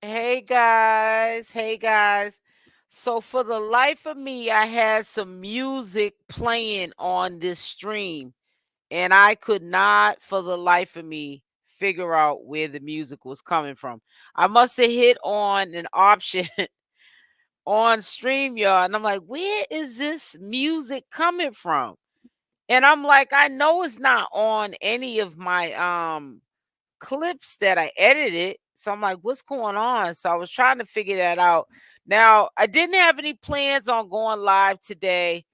Hey guys, hey guys. So for the life of me, I had some music playing on this stream, and I could not for the life of me figure out where the music was coming from. I must have hit on an option on StreamYard, and I'm like, where is this music coming from? And I'm like, I know it's not on any of my clips that I edited. So I'm like, what's going on? So I was trying to figure that out. Now, I didn't have any plans on going live today.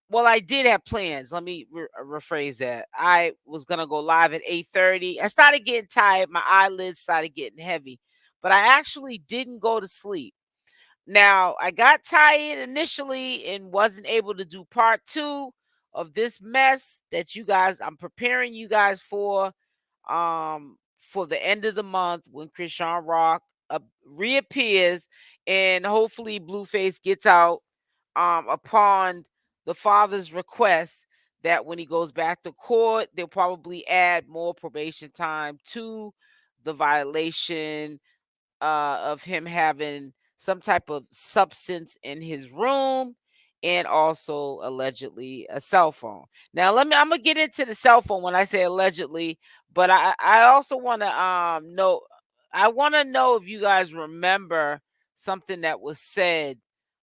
Well, I did have plans. Let me rephrase that. I was going to go live at 8:30. I started getting tired. My eyelids started getting heavy, but I actually didn't go to sleep. Now, I got tired initially and wasn't able to do part 2 of this mess that I'm preparing you guys for the end of the month when Chrisean Rock reappears and hopefully Blueface gets out upon the father's request that when he goes back to court, they'll probably add more probation time to the violation of him having some type of substance in his room and also allegedly a cell phone. Now I'm gonna get into the cell phone when I say allegedly, but I also want to know I want to know if you guys remember something that was said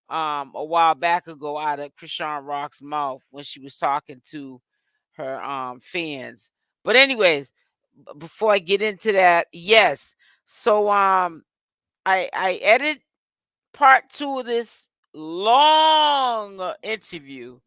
a while back ago out of Chrisean Rock's mouth when she was talking to her fans. But anyways, before I get into that, yes. So I edited part 2 of this long interview,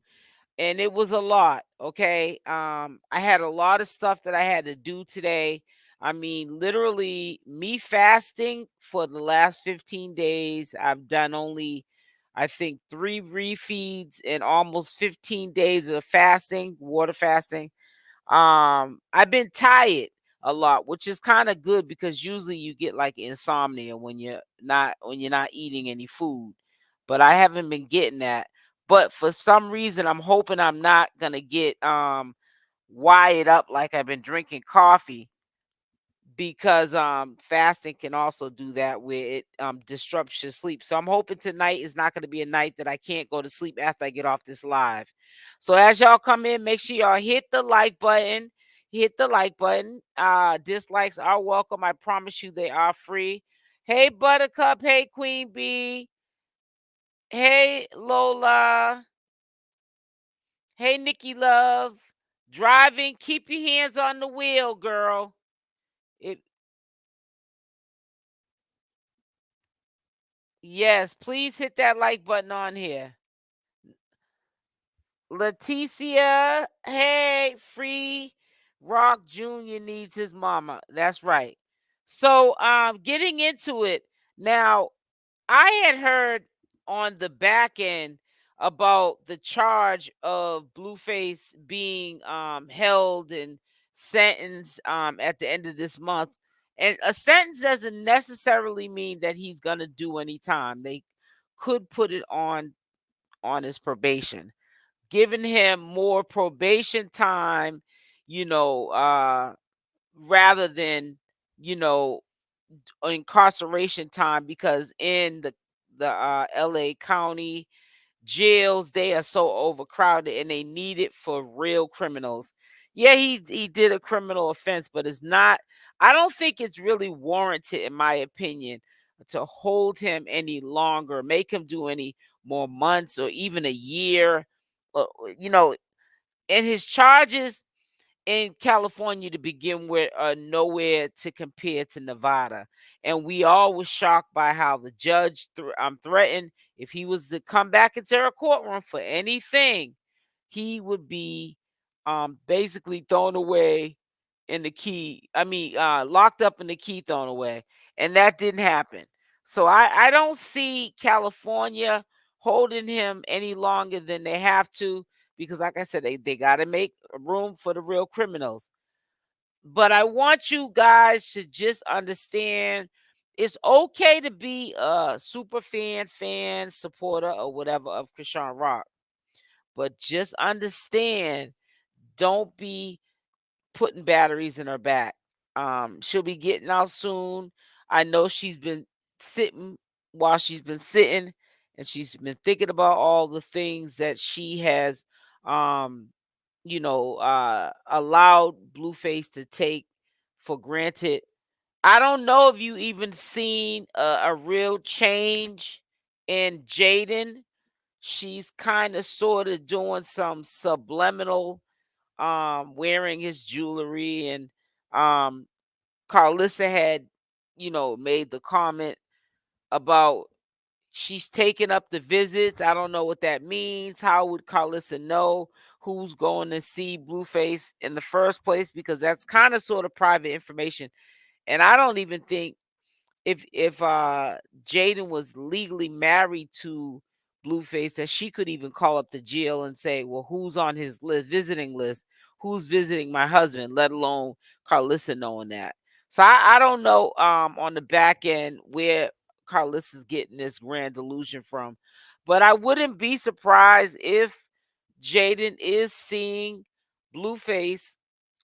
and it was a lot. Okay. I had a lot of stuff that I had to do today. I mean, literally me fasting for the last 15 days. I've done only, I think, 3 refeeds and almost 15 days of fasting, water fasting. I've been tired a lot, which is kind of good because usually you get like insomnia when you're not eating any food. But I haven't been getting that. But for some reason I'm hoping I'm not gonna get wired up like I've been drinking coffee, because fasting can also do that where it disrupts your sleep. So I'm hoping tonight is not going to be a night that I can't go to sleep after I get off this live. So as y'all come in, make sure y'all hit the like button. Hit the like button. Dislikes are welcome. I promise you they are free. Hey Buttercup, hey Queen Bee, hey Lola, hey Nikki Love. Driving, keep your hands on the wheel, girl. It Yes, please hit that like button on here. Leticia, hey, Free Rock Jr. needs his mama. That's right. So, getting into it now, I had heard on the back end about the charge of Blueface being held and sentenced at the end of this month. And a sentence doesn't necessarily mean that he's gonna do any time. They could put it on his probation, giving him more probation time, you know, rather than, you know, incarceration time, because in the LA County jails, they are so overcrowded and they need it for real criminals. Yeah, he did a criminal offense, but it's not, I don't think it's really warranted, in my opinion, to hold him any longer, make him do any more months or even a year. You know, and his charges in California to begin with are nowhere to compare to Nevada. And we all was shocked by how the judge threatened if he was to come back into a courtroom for anything, he would be basically thrown away in the key. I mean, locked up in the key thrown away. And that didn't happen. So I don't see California holding him any longer than they have to, because like I said, they gotta make room for the real criminals. But I want you guys to just understand it's okay to be a super fan, supporter, or whatever of Chrisean Rock. But just understand, don't be putting batteries in her back. She'll be getting out soon. I know she's been sitting while she's been sitting, and she's been thinking about all the things that she has um allowed Blueface to take for granted. I don't know if you even seen a real change in Jaidyn. She's kind of sort of doing some subliminal wearing his jewelry, and um Carlissa had made the comment about she's taking up the visits. I don't know what that means. How would Carlissa know who's going to see Blueface in the first place? Because that's kind of sort of private information. And I don't even think if Jaidyn was legally married to Blueface, that she could even call up the jail and say, well, who's on his visiting list? Who's visiting my husband, let alone Carlissa knowing that. So I don't know on the back end where Carlissa's getting this grand delusion from. But I wouldn't be surprised if Jaidyn is seeing Blueface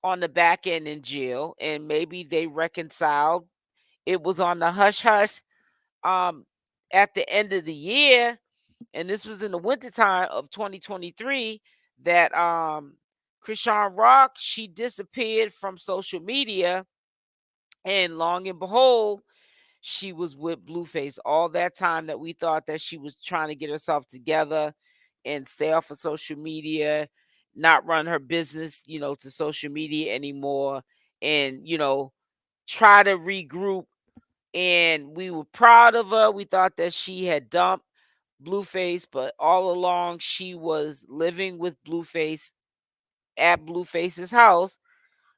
on the back end in jail, and maybe they reconciled. It was on the hush hush um at the end of the year, and this was in the wintertime of 2023, that Chrisean Rock, she disappeared from social media, and long and behold, she was with Blueface all that time that we thought that she was trying to get herself together and stay off of social media, not run her business, to social media anymore, and try to regroup. And we were proud of her. We thought that she had dumped Blueface, but all along she was living with Blueface at Blueface's house.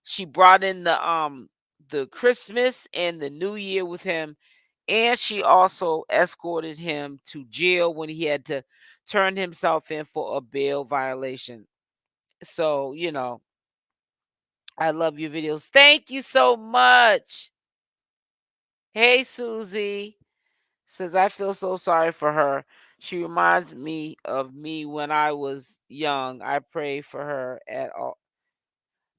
She brought in the Christmas and the New Year with him, and she also escorted him to jail when he had to turn himself in for a bail violation. So, I love your videos. Thank you so much. Hey, Susie. Says, I feel so sorry for her. She reminds me of me when I was young. I pray for her at all.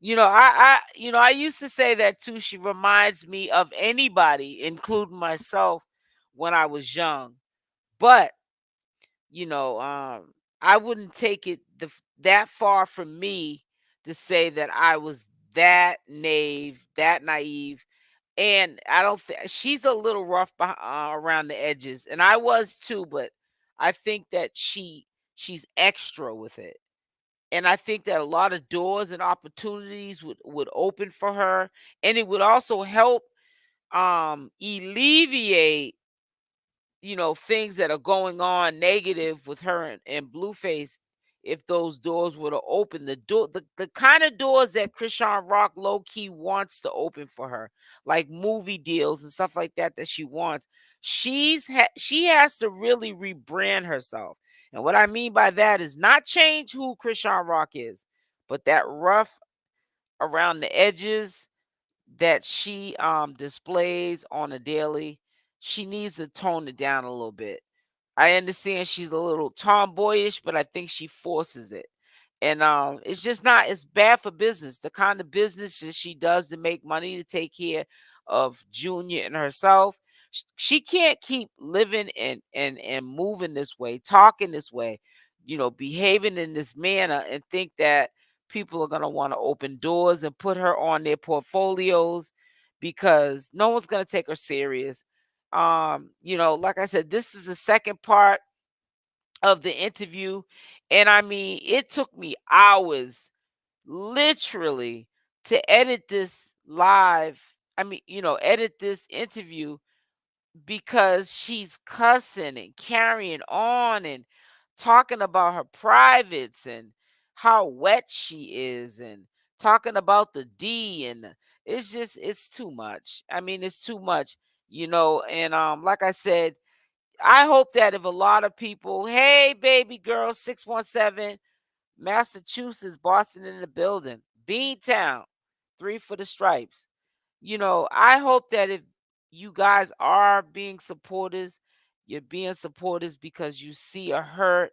I used to say that too. She reminds me of anybody, including myself, when I was young. But, I wouldn't take it that far from me to say that I was that naive, and I don't think she's a little rough around the edges, and I was too. But I think that she's extra with it, and I think that a lot of doors and opportunities would open for her, and it would also help alleviate things that are going on negative with her and Blueface. If those doors were to open, the kind of doors that Chrisean Rock low key wants to open for her, like movie deals and stuff like that she wants, she has to really rebrand herself. And what I mean by that is not change who Chrisean Rock is, but that rough around the edges that she displays on a daily, she needs to tone it down a little bit. I understand she's a little tomboyish, but I think she forces it. And it's just not, it's bad for business. The kind of business that she does to make money to take care of Junior and herself. She can't keep living and moving this way, talking this way, behaving in this manner, and think that people are going to want to open doors and put her on their portfolios, because no one's going to take her serious. Like I said, this is the second part of the interview, and I mean, it took me hours, literally, to edit this live. I mean, edit this interview, because she's cussing and carrying on and talking about her privates and how wet she is, and talking about the D, and it's too much. I mean, it's too much, and like I said, I hope that if a lot of people, hey baby girl 617, Massachusetts, Boston in the building, Beantown, 3 for the stripes. I hope that if you guys are being supporters, you're being supporters because you see a hurt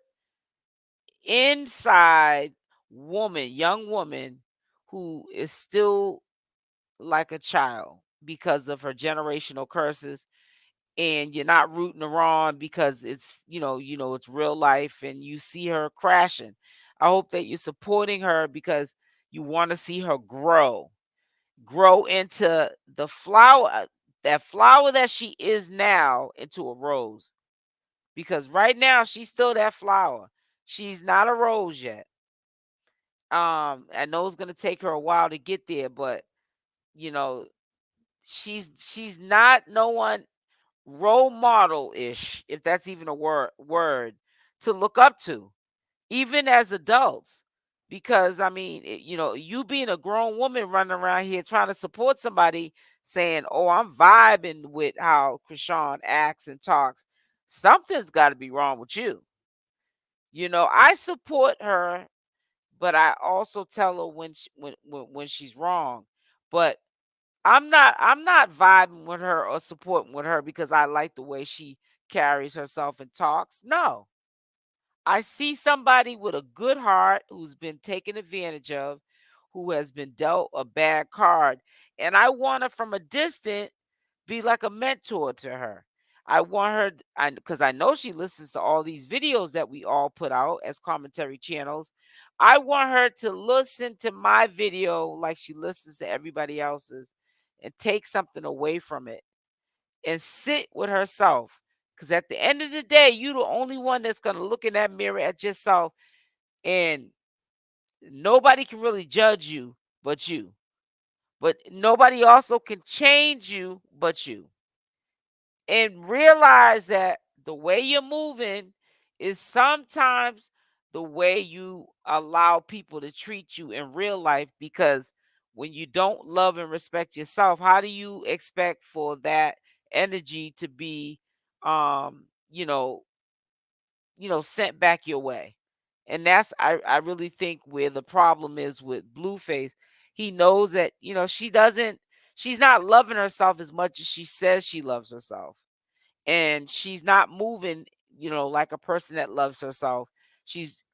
inside young woman, who is still like a child because of her generational curses. and you're not rooting her on because it's, it's real life and you see her crashing. I hope that you're supporting her because you want to see her grow into the flower, that flower that she is now, into a rose. Because right now she's still that flower. She's not a rose yet. I know it's gonna take her a while to get there, but you know, she's not no one role model ish, if that's even a word to look up to, even as adults. Because I mean, you being a grown woman running around here trying to support somebody saying, "Oh, I'm vibing with how Chrisean acts and talks," something's got to be wrong with you. I support her, but I also tell her when she's wrong. But I'm not vibing with her or supporting with her because I like the way she carries herself and talks. No. I see somebody with a good heart who's been taken advantage of, who has been dealt a bad card, and I want to from a distance be like a mentor to her. I want her, because I know she listens to all these videos that we all put out as commentary channels. I want her to listen to my video like she listens to everybody else's and take something away from it and sit with herself. Because at the end of the day, you the only one that's going to look in that mirror at yourself, and nobody can really judge you but you. But nobody also can change you but you. And realize that the way you're moving is sometimes the way you allow people to treat you in real life, because when you don't love and respect yourself, how do you expect for that energy to be um you know sent back your way? And that's, I really think, where the problem is with Blueface. He knows that she's not loving herself as much as she says she loves herself, and she's not moving like a person that loves herself. She's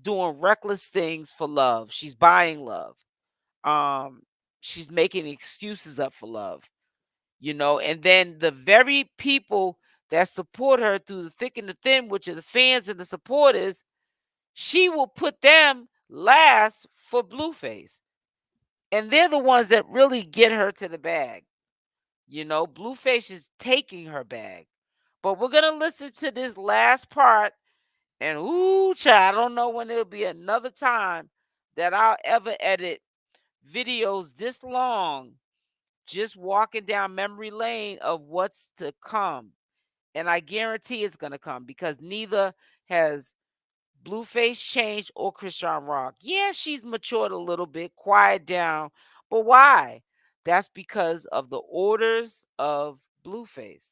doing reckless things for love. She's buying love. um she's making excuses up for love. And then the very people that support her through the thick and the thin, which are the fans and the supporters, she will put them last for Blueface, and they're the ones that really get her to the bag. Blueface is taking her bag. But we're gonna listen to this last part, and ooh, child, I don't know when it'll be another time that I'll ever edit videos this long, just walking down memory lane of what's to come. And I guarantee it's gonna come, because neither has Blueface changed or Chrisean Rock. Yeah, she's matured a little bit, quiet down, but why? That's because of the orders of Blueface.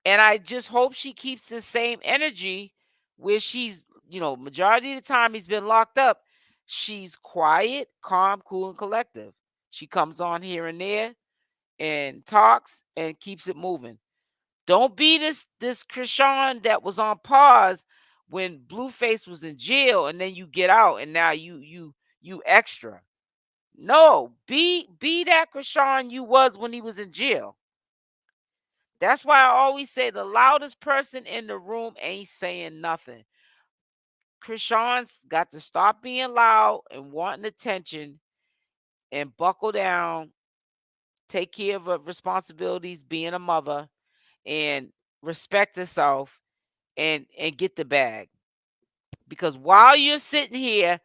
And I just hope she keeps the same energy where she's, majority of the time he's been locked up. She's quiet, calm, cool, and collective. She comes on here and there and talks and keeps it moving. Don't be this Chrisean that was on pause when Blueface was in jail, and then you get out and now you extra. No, be that Chrisean you was when he was in jail. That's why I always say the loudest person in the room ain't saying nothing. Chrisean's got to stop being loud and wanting attention and buckle down, take care of her responsibilities, being a mother, and respect herself, and get the bag. Because while you're sitting here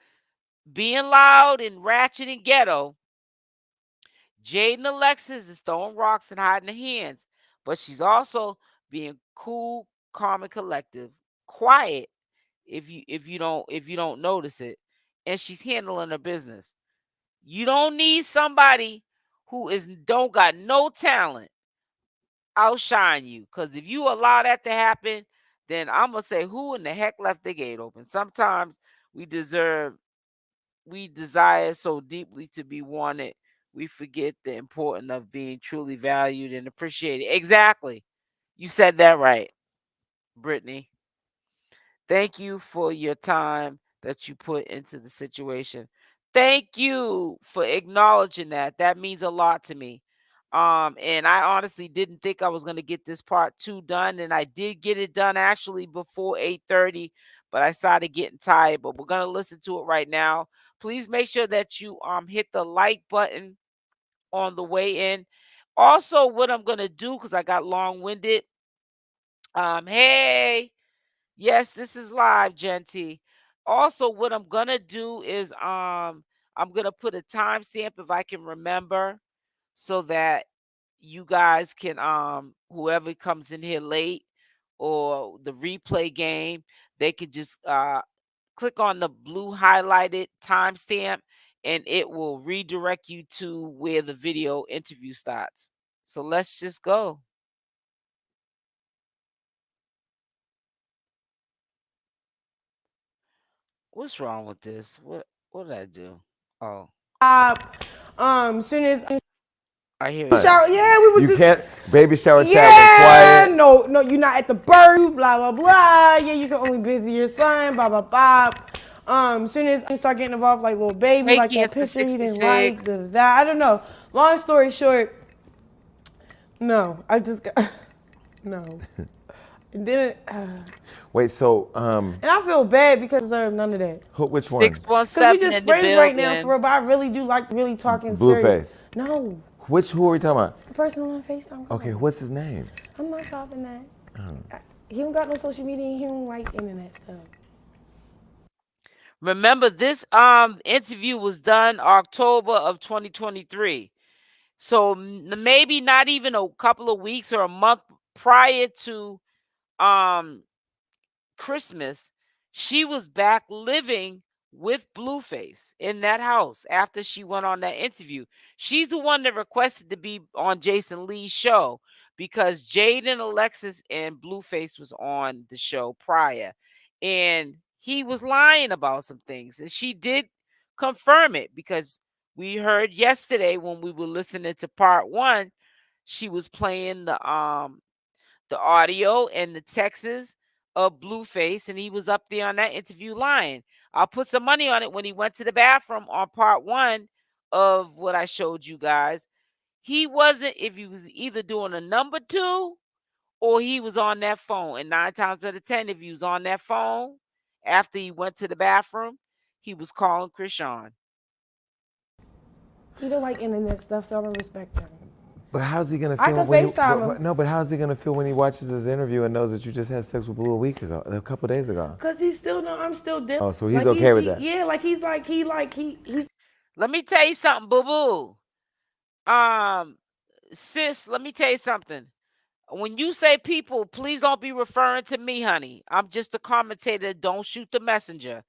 being loud and ratchet and ghetto, Jaidyn Alexis is throwing rocks and hiding her hands, but she's also being cool, calm, and collective, quiet, if you don't notice it, and she's handling her business. You don't need somebody who is don't got no talent outshine you, because if you allow that to happen, then I'm gonna say, who in the heck left the gate open? Sometimes we deserve we desire so deeply to be wanted, we forget the importance of being truly valued and appreciated. Exactly. You said that right, Brittany. Thank you for your time that you put into the situation. Thank you for acknowledging that. That means a lot to me. And I honestly didn't think I was going to get this part 2 done, and I did get it done actually before 8:30, but I started getting tired. But we're going to listen to it right now. Please make sure that you hit the like button on the way in. Also, what I'm going to do, cuz I got long-winded, hey, yes, this is live, Genty. Also, what I'm going to do is I'm going to put a timestamp if I can remember, so that you guys can whoever comes in here late or the replay game, they could just click on the blue highlighted timestamp and it will redirect you to where the video interview starts. So let's just go. What's wrong with this? What did I do? Oh, Soon as I hear you. shower, yeah, we was You just, can't baby shower chat was yeah, quiet. no, you're not at the birth, blah blah blah. Yeah, you can only visit your son, blah blah blah. Soon as you start getting involved, like little baby, Hey, like that Cancer picture he didn't like, 66. da da da. I don't know. Long story short, no, I just got no. And then, Wait, so and I feel bad because I deserve none of that. which one? Cause we 617 just in the friends right now, for building. real. But I really do like really talking serious. Blueface. No, Who are we talking about? the person on FaceTime. Okay, what's his name? I'm not stopping that. He don't got no social media. And he don't like internet stuff. Remember, this interview was done October of 2023. So maybe not even a couple of weeks or a month prior to um Christmas, she was back living with Blueface in that house after she went on that interview. She's the one that requested to be on Jason Lee's show because Jaidyn, Alexis, and Blueface was on the show prior. And he was lying about some things. And she did confirm it because we heard yesterday when we were listening to part 1, she was playing the audio and the texts of Blueface, and he was up there on that interview lying. I'll put some money on it when he went to the bathroom on part 1 of what I showed you guys. He wasn't, if he was either doing a number 2 or he was on that phone. And 9 times out of 10, if he was on that phone after he went to the bathroom, he was calling Chrisean. He don't like internet stuff, so I'm gonna respect him. But how's he gonna I feel can when FaceTime him. no, but how's he gonna feel when he watches this interview and knows that you just had sex with Blue a couple days ago? Cause he's still no, I'm still different. Oh, so he's okay with that. Yeah, like he's Let me tell you something, boo boo. Sis, let me tell you something. When you say people, please don't be referring to me, honey. I'm just a commentator. Don't shoot the messenger.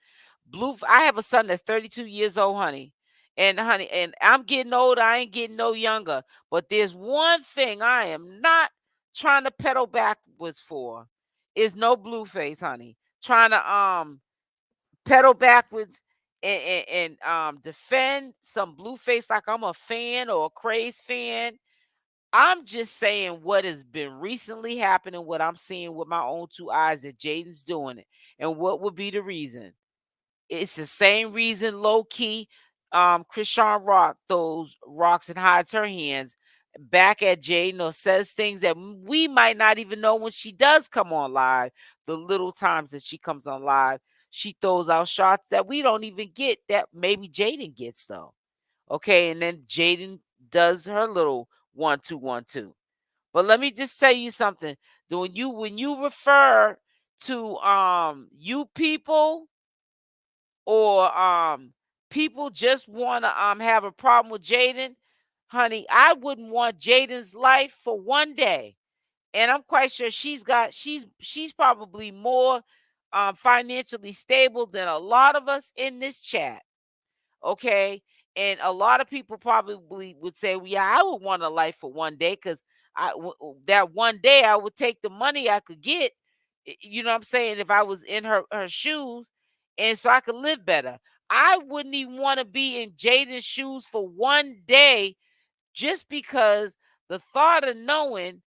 I have a son that's 32 years old, honey. And honey, and I'm getting older. I ain't getting no younger. But there's one thing I am not trying to pedal backwards for is no Blueface, honey. Trying to pedal backwards and defend some Blueface like I'm a fan or a craze fan. I'm just saying what has been recently happening, what I'm seeing with my own 2 eyes that Jaidyn's doing it. And what would be the reason? It's the same reason low key Chrisean Rock those rocks and hides her hands back at Jaidyn or says things that we might not even know when she does come on live. The little times that she comes on live, she throws out shots that we don't even get that maybe Jaidyn gets though. Okay, and then Jaidyn does her little 1-2 1-2. But let me just tell you something. When you refer to you people or people just want to have a problem with Jaidyn, honey, I wouldn't want Jaidyn's life for one day. And I'm quite sure she's probably more financially stable than a lot of us in this chat. Okay. And a lot of people probably would say, well, yeah, I would want a life for one day because that one day I would take the money I could get, you know what I'm saying, if I was in her shoes, and so I could live better. I wouldn't even want to be in Jaidyn's shoes for one day just because the thought of knowing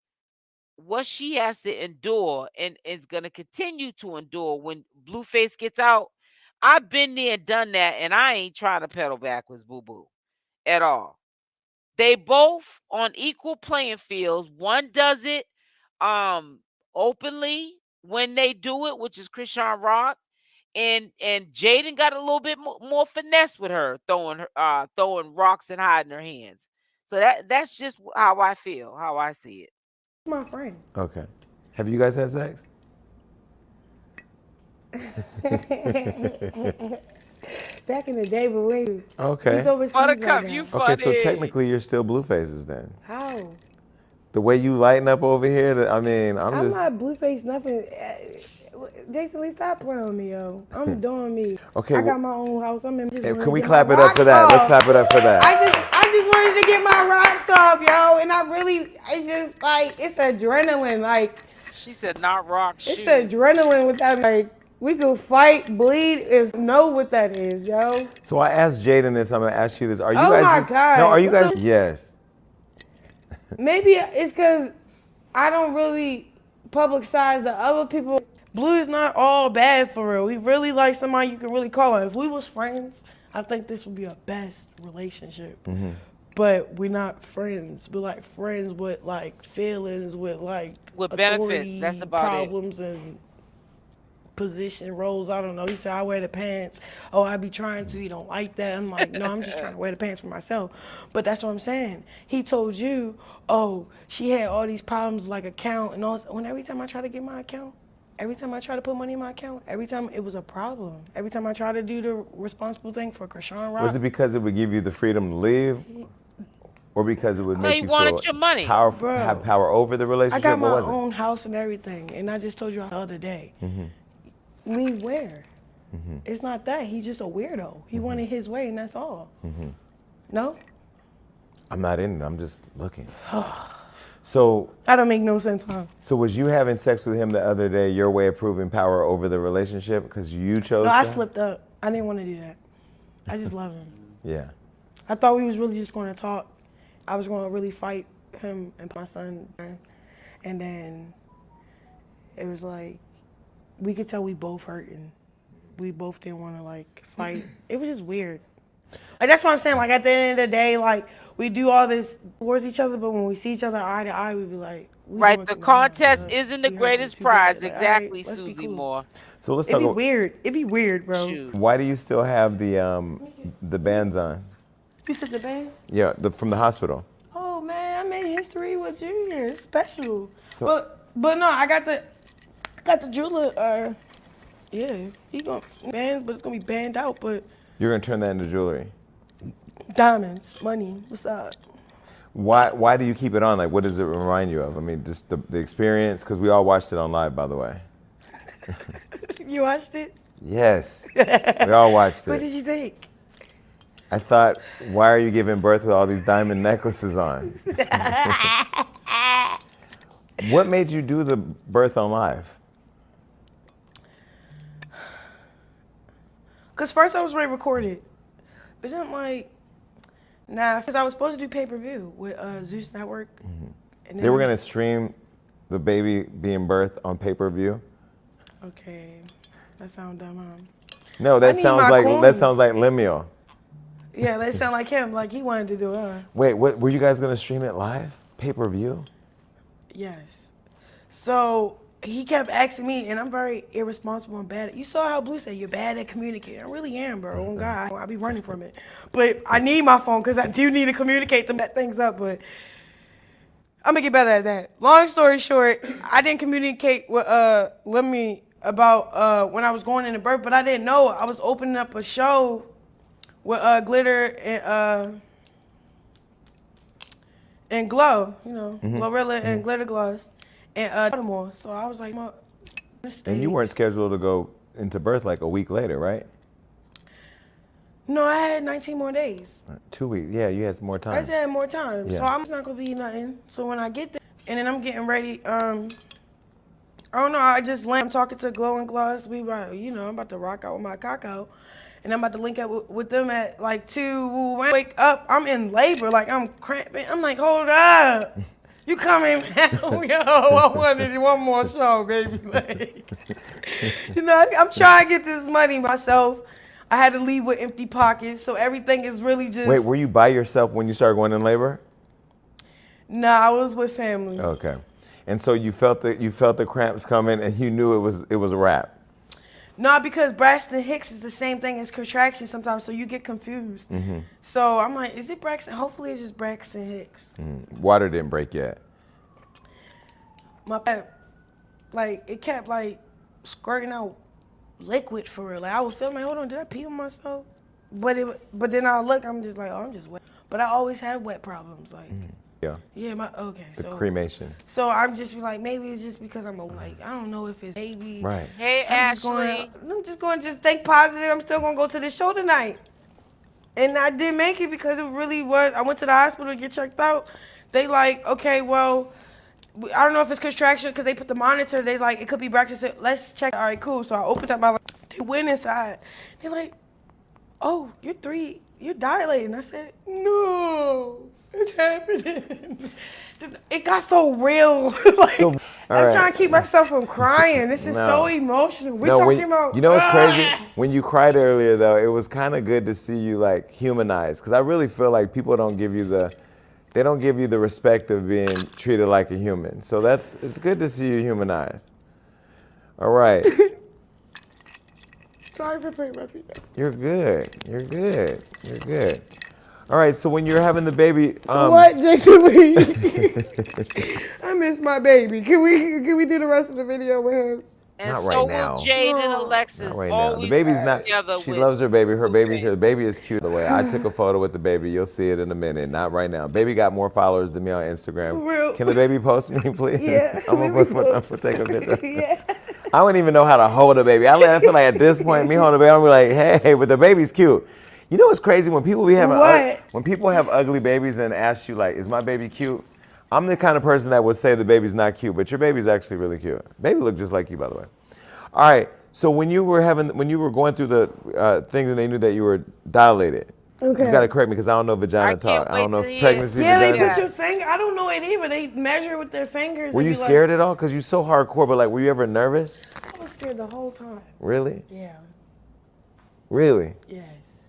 what she has to endure and is going to continue to endure when Blueface gets out. I've been there and done that, and I ain't trying to pedal backwards, boo boo, at all. they both on equal playing fields. One does it openly when they do it, which is Chrisean Rock, and Jaidyn got a little bit more finesse with her, throwing rocks and hiding her hands. So that's just how I feel, how I see it. My friend. Okay. Have you guys had sex? Back in the day, but wait. Okay. He's overseas Buttercup, right now. you funny. Okay, so technically you're still Bluefaces then. How? The way you lighten up over here, I'm I'm just. not Blueface nothing. Jason Lee, stop playing with me, yo. I'm doing me. Okay, I got my own house. I'm in. Can we clap it up for that? Let's clap it up for that. I just wanted to get my rocks off, yo, and it's just like it's adrenaline. Like She said not rock, shoot. it's adrenaline with that. Like we could fight, bleed, if know what that is, yo. So I asked Jaidyn this. I'm gonna ask you this. Are you Oh guys? my God. No, are you guys? Yes. Maybe it's because I don't really publicize the other people. Blue is not all bad for real. We really like somebody you can really call on. If we was friends, I think this would be a best relationship. Mm-hmm. But we're not friends. We're like friends with like feelings, with like With benefits. authority, That's about problems and position roles. I don't know. He said I wear the pants. Oh, I be trying to. He don't like that. I'm like, no, I'm just trying to wear the pants for myself. But that's what I'm saying. He told you, oh, she had all these problems like account and all. When every time I try to get my account, every time I try to put money in my account, every time it was a problem. Every time I try to do the responsible thing for Chrisean Rock. Was it because it would give you the freedom to leave, or because it would make he you wanted feel your money. Bro. have power over the I relationship? got my What was it? own house and everything, and I just told you the other day. Leave where? It's not that. He's just a weirdo. He wanted his way, and that's all. No? I'm not in it. I'm just looking. So That don't make no sense, huh? So was you having sex with him the other day your way of proving power over the relationship because you chose? No, I that? slipped up. I didn't want to do that. I just love him. Yeah. I thought we was really just going to talk. I was going to really fight him and my son. And then it was like, we could tell we both hurting. We both didn't want to like fight. It was just weird. Like that's what I'm saying. Like at the end of the day, like we do all this towards each other, but when we see each other eye to eye, we be like, Right, the contest isn't the greatest prize. Exactly, let's be Susie cool. Moore. So let's It'd talk. be weird. It'd be weird, bro. Shoot. Why do you still have the bands on? You said the bands? Yeah, from the hospital. Oh man, I made history with Junior. It's special. So- But no, I got the jeweler. Yeah, he gonna bands, but it's gonna be banned out. But You're gonna turn that into jewelry. diamonds, money. What's up? Why do you keep it on? Like, what does it remind you of? I mean, just the experience, because we all watched it on live, by the way. You watched it? Yes, we all watched What it. did you think? I thought, why are you giving birth with all these diamond necklaces on? What made you do the birth on live? Cause first I was ready to record it, but then I'm like, nah, cause I was supposed to do pay-per-view with Zeus Network. And then They were gonna stream the baby being birthed on pay-per-view. Okay, that sounds dumb, huh? No, I that need sounds my like coins. Lemuel. Yeah, that sound like him. Like he wanted to do it. Huh? Wait, what were you guys gonna stream it live? Pay-per-view? Yes. So he kept asking me, and I'm very irresponsible and bad. You saw how Blue said you're bad at communicating. I really am, bro. Oh God, I be running from it. But I need my phone because I do need to communicate to set things up. But I'm gonna get better at that. Long story short, I didn't communicate with Lemmy about when I was going into birth, but I didn't know I was opening up a show with Glitter and Glow, you know, Glorilla and Glitter Gloss. And Baltimore. So I was like, And you weren't scheduled to go into birth like a week later, right? No, I had 19 more days. 2 weeks. Yeah, you had some more I time. just had more time. Yeah. So I'm just not gonna be nothing. So when I get there, and then I'm getting ready, I don't know, I just I'm talking to Glow and Gloss. We right, you know, I'm about to rock out with my cock out. And I'm about to link up with them at like 2. When I wake up, I'm in labor, like I'm cramping. I'm like, hold up. You coming back? Yo, I wanted one more show, baby. Like, you know, I'm trying to get this money myself. I had to leave with empty pockets, so everything is really just. Wait, were you by yourself when you started going in labor? No, I was with family. Okay. And so you felt the cramps coming, and you knew it was a wrap. No, because Braxton Hicks is the same thing as contraction sometimes, so you get confused. So I'm like, is it Braxton? Hopefully it's just Braxton Hicks. Water didn't break yet. My like it kept like squirting out liquid for real. Like I was feeling like, hold on, did I pee on myself? But then I look, I'm just like, oh, I'm just wet. But I always have wet problems, like. Yeah. Yeah, The cremation. So I'm just like, maybe it's just because I'm like, I don't know if it's maybe. Right. Hey, Ashley. I'm just going to just think positive. I'm still going to go to the show tonight. And I didn't make it because it really was. I went to the hospital to get checked out. They like, okay, well, I don't know if it's contraction because they put the monitor. They like, it could be Braxton. Let's check. All right, cool. So I opened up my, they went inside. They're like, oh, you're dilated. And I said, no. It's happening. It got so real. Like, I'm trying to keep myself from crying. This is so emotional. We're talking about. You know what's crazy? When you cried earlier, though, it was kind of good to see you like humanized. Because I really feel like people don't give you the respect of being treated like a human. So it's good to see you humanized. All right. Sorry for putting my feet down. You're good. You're good. You're good. All right, so when you're having the baby, what, Jason Lee? I miss my baby. Can we do the rest of the video with him? And Not so right now. will Jaidyn and Alexis. Not right now. The Always baby's not. together She with loves her baby. Her baby's Blueface. here. The baby is cute. By the way, I took a photo with the baby. You'll see it in a minute. Not right now. Baby got more followers than me on Instagram. For real? Can the baby post me, please? Yeah. I'm gonna take a picture. Yeah. I don't even know how to hold a baby. I feel like at this point, me holding a baby, I'm like, hey, but the baby's cute. You know what's crazy? When people when people have ugly babies and ask you like, is my baby cute? I'm the kind of person that would say the baby's not cute, but your baby's actually really cute. Baby look just like you, by the way. All right. So when you were going through the things and they knew that you were dilated, okay. You got to correct me because I don't know vagina talk. I don't know if pregnancy. Yeah, vagina. they put your finger. I don't know it either. They measure with their fingers. Were you scared at all? Because you're so hardcore, but like, were you ever nervous? I was scared the whole time. Really? Yeah. Really? Yes.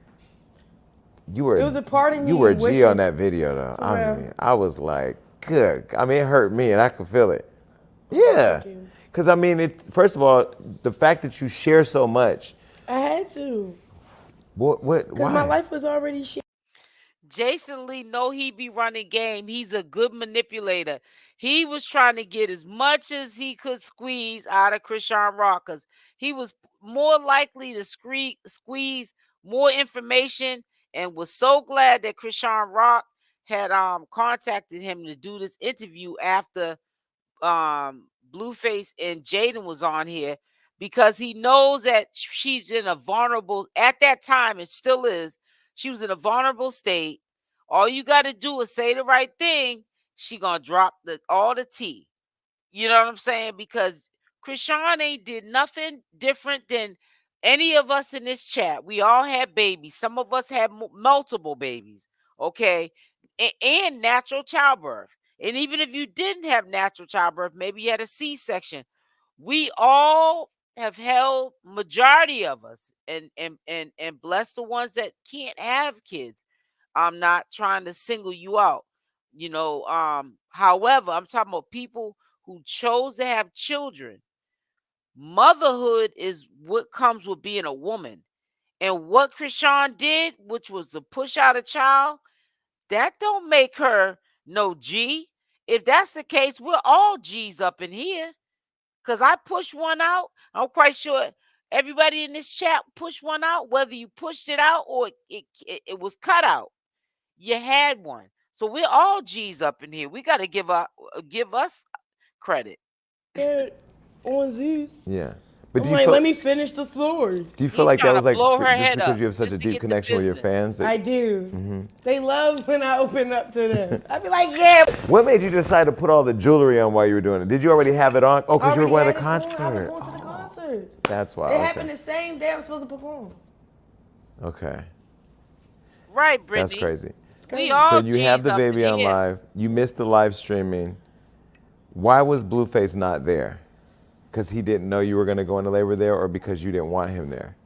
You were. It was a part of me. You were a G on that video, though. I was like, good. I mean, it hurt me, and I could feel it. Yeah. Because I mean, first of all, the fact that you share so much. I had to. What? Because my life was already shit. Jason Lee know he be running game. He's a good manipulator. He was trying to get as much as he could squeeze out of Chrisean Rock because he was more likely to squeeze more information, and was so glad that Chrisean Rock had contacted him to do this interview after Blueface and Jaidyn was on here, because he knows that she's in a vulnerable, at that time, it still is, she was in a vulnerable state. All you got to do is say the right thing. She gonna drop all the tea. You know what I'm saying? Because Chrisean ain't did nothing different than any of us in this chat. We all had babies. Some of us had multiple babies. Okay, and natural childbirth. And even if you didn't have natural childbirth, maybe you had a C-section. We all have held, majority of us, and bless the ones that can't have kids. I'm not trying to single you out, however, I'm talking about people who chose to have children. Motherhood is what comes with being a woman. And what Chrisean did, which was to push out a child, that don't make her no G. If that's the case, we're all G's up in here. Because I pushed one out. I'm quite sure everybody in this chat pushed one out, whether you pushed it out or it was cut out. You had one. So we're all G's up in here. We got to give us credit. On Zeus. Yeah. But let me finish the story. Do you feel like that was like just because you have such a just deep connection with your fans? I do. They love when I open up to them. I'd be like, yeah. What made you decide to put all the jewelry on while you were doing it? Did you already have it on? Oh, because you were going to the concert. I was going to the concert. That's why. It happened the same day I was supposed to perform. Okay. Right, Brittany. That's crazy. We all so you G's have the up baby in on here. live. You missed the live streaming. Why was Blueface not there? Because he didn't know you were going to go into labor there, or because you didn't want him there?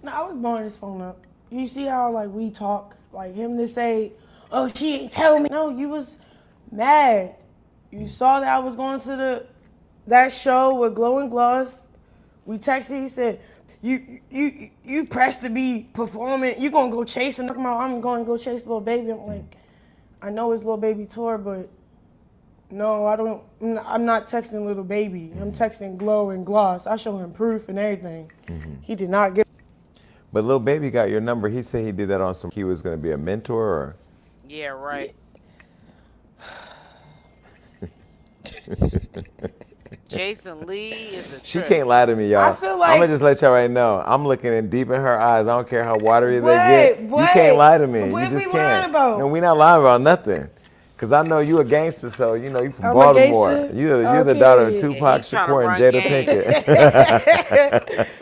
No, I was blowing his phone up. You see how like we talk, like him to say, "Oh, she ain't tell me." No, you was Mad. You saw that I was going to that show with Glow and Gloss. We texted. He said, "You pressed to be performing. You gonna go chasing? I'm going to go chase little baby." I'm like, I know it's little baby tour, but no, I don't. I'm not texting little baby. I'm texting Glow and Gloss. I show him proof and everything. He did not get. But little baby got your number. He said he did that on some. He was going to be a mentor, or. Yeah, right. Jason Lee is a She trip. can't lie to me, y'all. I feel like I'm gonna just let y'all right know. I'm looking in deep in her eyes. I don't care how watery they get. You can't lie to me. What You just we can't. lying about? No, we not lying about nothing. Cause I know you a gangster, so you know you from I'm a Baltimore. gangster? You're the daughter of Okay. Tupac he's tryna Shakur and run Jada game.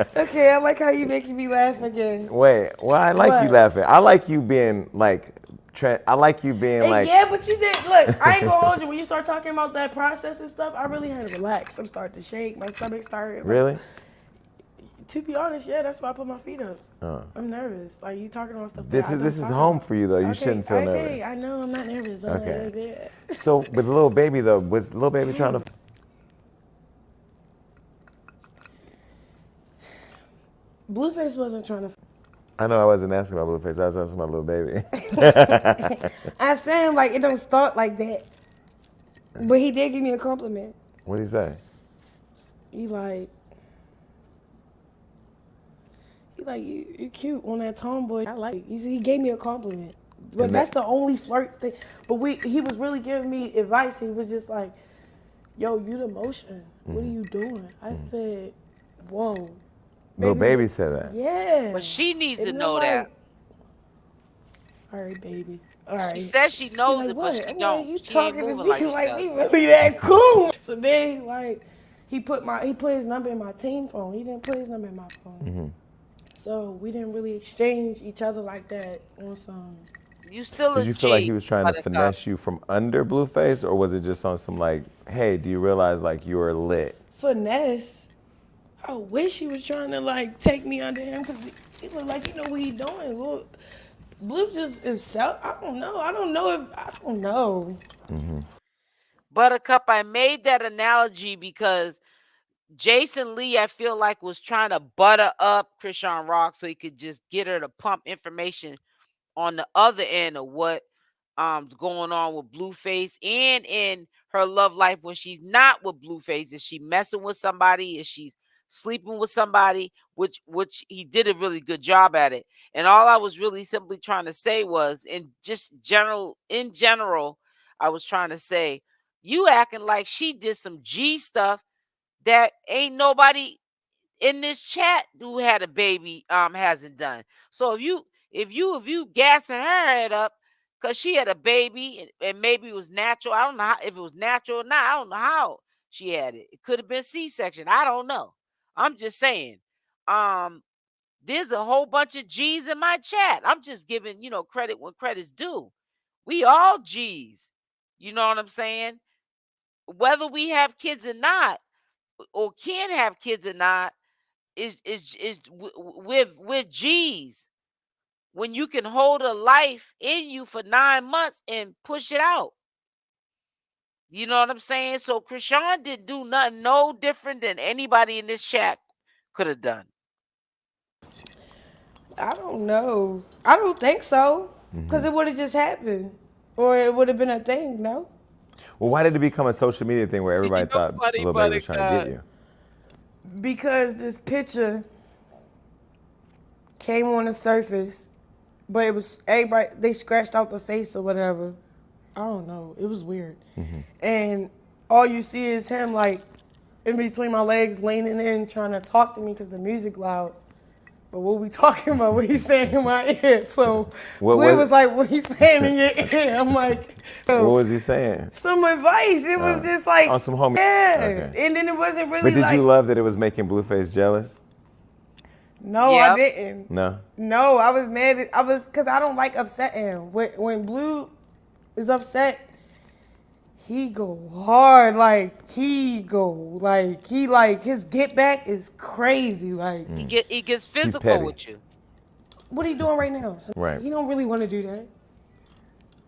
Pinkett. Okay, I like how you making me laugh again. Wait, well I like you What? laughing. I like you being like. I like you being like. Yeah, but you did. Look, I ain't gonna hold you. When you start talking about that process and stuff, I really had to relax. I'm starting to shake. My stomach started. Really? To be honest, yeah, that's why I put my feet up. I'm nervous. Like you talking about stuff. This is home for you though. You shouldn't feel nervous. Okay, I know I'm not nervous. Okay. So with the little baby though, was little baby trying to? Blueface wasn't trying to. I know I wasn't asking about Blueface. I was asking about little baby. I said like it don't start like that. But he did give me a compliment. What did he say? He like you cute on that tomboy. I like it. He gave me a compliment. But And that's the only flirt thing. But he was really giving me advice. He was just like, yo, you the motion. What are you doing? I said, whoa. Little baby said that. Yeah. But she needs to And know I'm that. like, all right, baby. All right. She says she knows it, but what? she I'm don't. Like, you She ain't talking to moving me like she like does. we really that cool. So then like he put his number in my team phone. He didn't put his number in my phone. So we didn't really exchange each other like that on some. You still Did a you feel like G, he was trying to Buttercup. finesse you from under Blueface, or was it just on some like, hey, do you realize like you were lit? Finesse. I wish he was trying to like take me under him because he look like he know what he doing. Look, Blue just is self. I don't know. Buttercup, I made that analogy because Jason Lee, I feel like, was trying to butter up Chrisean Rock so he could just get her to pump information on the other end of what going on with Blueface and in her love life when she's not with Blueface. Is she messing with somebody? Is she sleeping with somebody? Which he did a really good job at it. And all I was really simply trying to say was, in general, I was trying to say, you acting like she did some G stuff that ain't nobody in this chat who had a baby hasn't done. So if you gassing her head up because she had a baby and maybe it was natural. I don't know if it was natural or not. I don't know how she had it. It could have been C-section. I don't know. I'm just saying. There's a whole bunch of G's in my chat. I'm just giving, credit when credit's due. We all G's. You know what I'm saying? Whether we have kids or not, or can have kids or not, is with G's. When you can hold a life in you for 9 months and push it out. You know what I'm saying? So Chrisean didn't do nothing no different than anybody in this chat could have done. I don't know. I don't think so. Because it would have just happened. Or it would have been a thing, no? Well, why did it become a social media thing where everybody You're thought funny, little baby was trying to get you? Because this picture came on the surface, but it was everybody, they scratched out the face or whatever. I don't know. It was weird. And all you see is him like in between my legs, leaning in, trying to talk to me because the music loud. But what we talking about? What he's saying in my ear? So Blue was like, "What he's saying in your ear?" I'm like, What was he saying? some advice. It was just like On some homie. Yeah. Okay. And then it wasn't really. But did like, you love that it was making Blueface jealous? No, Yep. I didn't. No. No, I was mad. Because I don't like upsetting. When Blue is upset, he go hard. His get back is crazy. Like, He gets physical petty. with you. what are you doing right now? So Right. He don't really want to do that.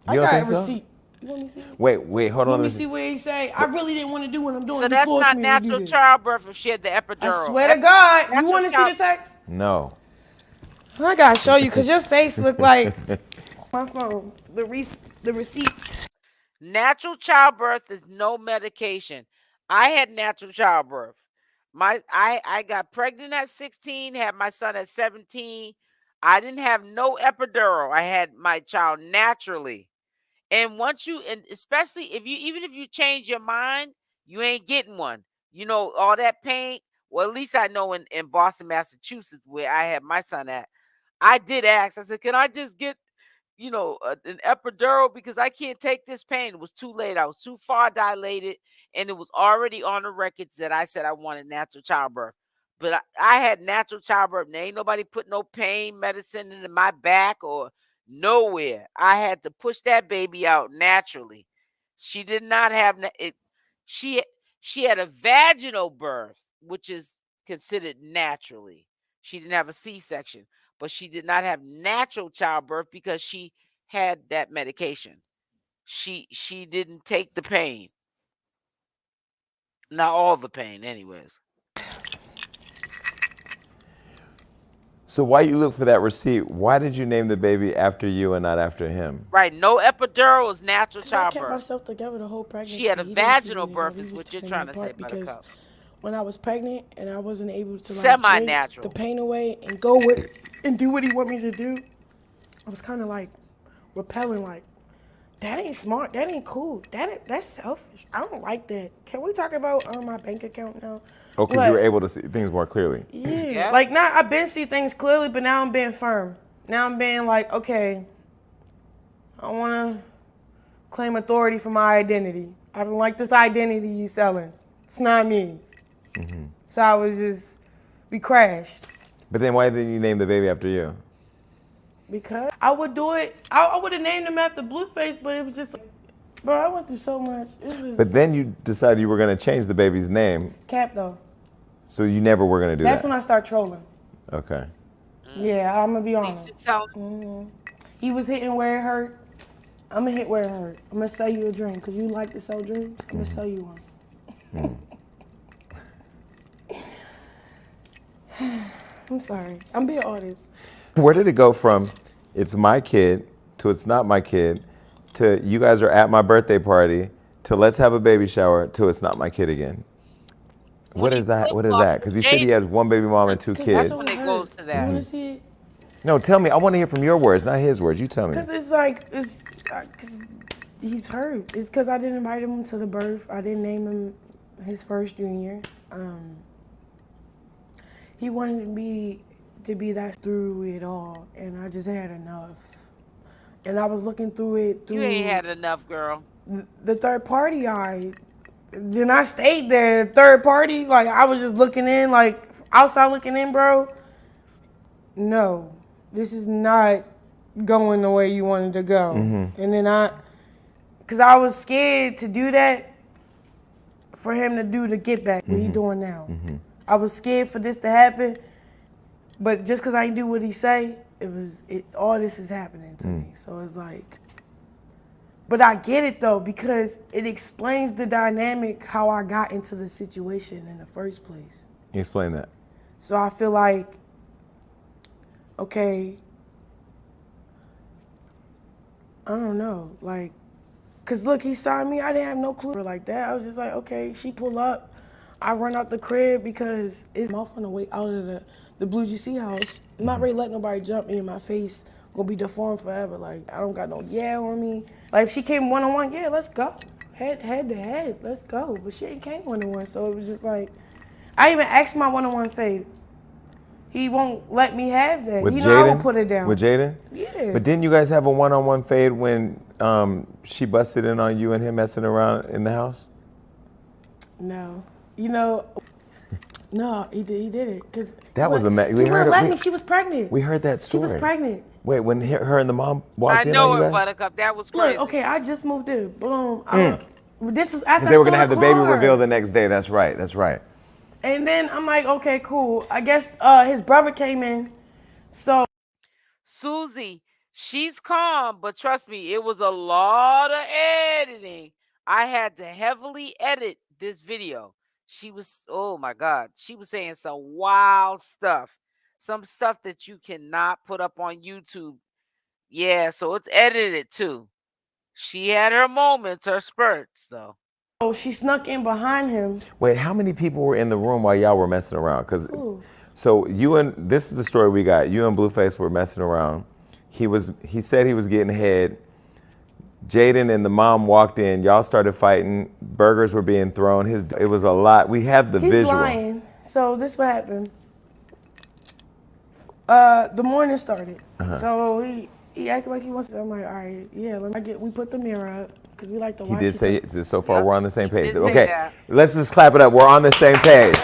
I You don't got think a so? receipt. You want me to see? Wait, hold on. Let me see what he say. I really didn't want to do what I'm doing. So You that's forced not me to do natural this. childbirth if she had the I epidural. swear to God. You Natural want to see the text? No. I gotta show you because your face look like my phone. The receipt. Natural childbirth is no medication. I had natural childbirth. I got pregnant at 16, had my son at 17. I didn't have no epidural. I had my child naturally. And once you, and especially if you, even if you change your mind, you ain't getting one. You know, all that pain. Well, at least I know in Boston, Massachusetts, where I had my son at, I did ask. I said, can I just get, an epidural because I can't take this pain. It was too late. I was too far dilated, and it was already on the records that I said I wanted natural childbirth. But I had natural childbirth. And ain't nobody put no pain medicine into my back or nowhere. I had to push that baby out naturally. She did not have it. She she had a vaginal birth, which is considered naturally. She didn't have a C-section, but she did not have natural childbirth because she had that medication. She didn't take the pain. Not all the pain, anyways. So why you look for that receipt? Why did you name the baby after you and not after him? Right, no epidural is natural Because I kept childbirth. myself together the whole pregnancy. She had a He didn't keep vaginal me birth, together. is He was what you're tearing trying me to say, apart because Buttercup. when I was pregnant and I wasn't able to like drink Semi-natural. the pain away and go with and do what he want me to do, I was kind of like repelling, like, that ain't smart, that ain't cool, that's selfish. I don't like that. Can we talk about my bank account now? Oh, because you were able to see things more clearly. Yeah, Yeah. like now I've been see things clearly, but now I'm being firm. Now I'm being like, okay, I want to claim authority for my identity. I don't like this identity you selling. It's not me. Mm-hmm. So I was just, we crashed. But then why didn't you name the baby after you? Because I would do it. I would have named him after Blueface, but it was just, bro, I went through so much. It's just But then you decided you were going to change the baby's name. Cap though. So you never were going to do That's that. when I start trolling. Okay. Yeah, I'm gonna be honest. You should tell him. He was hitting where it hurt. I'm gonna hit where it hurt. I'm gonna sell you a dream because you like to sell dreams. I'm gonna sell you one. I'm sorry. I'm being honest. Where did it go from it's my kid to it's not my kid to you guys are at my birthday party to let's have a baby shower to it's not my kid again? What is that? What is that? Because he said he had one baby mom and two kids. When it goes to that. You wanna see it? No, tell me. I want to hear from your words, not his words. You tell me. Because it's like, cause he's hurt. It's because I didn't invite him to the birth. I didn't name him his first junior. He wanted me to be that through it all, and I just had enough. And I was looking through it through You ain't had enough, girl. the third party eye. Then I stayed there. Third party, like I was just looking in, like outside looking in, bro. No, this is not going the way you wanted to go. And then because I was scared to do that for him to do the get back, what he doing now. I was scared for this to happen, but just because I didn't do what he say, all this is happening to me. So it's like, but I get it though, because it explains the dynamic, how I got into the situation in the first place. Explain that. So I feel like, okay, I don't know, like, cause look, he signed me, I didn't have no clue like that. I was just like, okay, she pull up, I run out the crib because it's my on the way out of the Blue GC house. I'm not ready to let nobody jump me in my face, gonna be deformed forever. Like, I don't got no on me. Like, if she came one-on-one, yeah, let's go. Head to head, let's go. But she ain't came one-on-one, so it was just like, I even asked my one-on-one fade. He won't let me have that. With He Jaidyn? know I will put it down. With Jaidyn? Yeah. But didn't you guys have a one-on-one fade when she busted in on you and him messing around in the house? No. You know, no, he did it. Cause That was a he we wouldn't heard let it. me. She was pregnant. We heard that story. She was pregnant. Wait, when her and the mom walked I in know on you it, guys? Buttercup. That was crazy. Look, okay, I just moved in. Boom. This is after They I were gonna stole have the the baby car. reveal the next day. That's right. That's right. And then I'm like, okay, cool. I guess his brother came in. So Susie, She's calm, but trust me, it was a lot of editing. I had to heavily edit this video. She was, oh my God, she was saying some wild stuff, some stuff that you cannot put up on YouTube. Yeah, so it's edited too. She had her moments, her spurts, though. Oh, she snuck in behind him. Wait, how many people were in the room while y'all were messing around? So this is the story we got. You and Blueface were messing around. He said he was getting head. Jaidyn and the mom walked in. Y'all started fighting. Burgers were being thrown. It was a lot. We have the He's visual. lying. So this what happened. The morning started. So he acted like he wants to. I'm like, all right, yeah. We put the mirror up because we like to watch. He did say it. So far, we're on the same page. did say Okay, that. let's just clap it up. We're on the same page.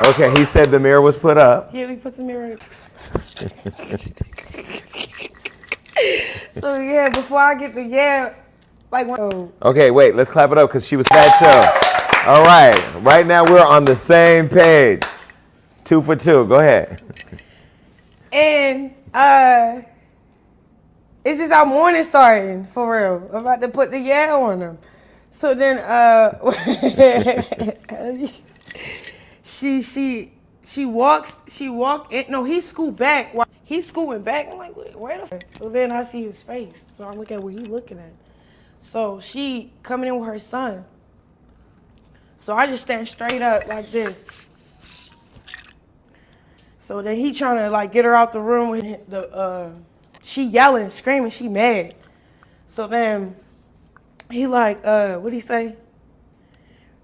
Okay, he said the mirror was put up. Yeah, we put the mirror up. So yeah, before I get the Okay, wait, let's clap it up because she was fat. All right, right now we're on the same page. 2 for 2. Go ahead. And it's just our morning starting for real. I'm about to put the on them. So then she walked in. No, he scoot back. He's scooting back. I'm like, where the fuck? So then I see his face. So I look at what he's looking at. So she coming in with her son. So I just stand straight up like this. So then he trying to like get her out the room with she yelling, screaming, she mad. So then he like, what'd he say?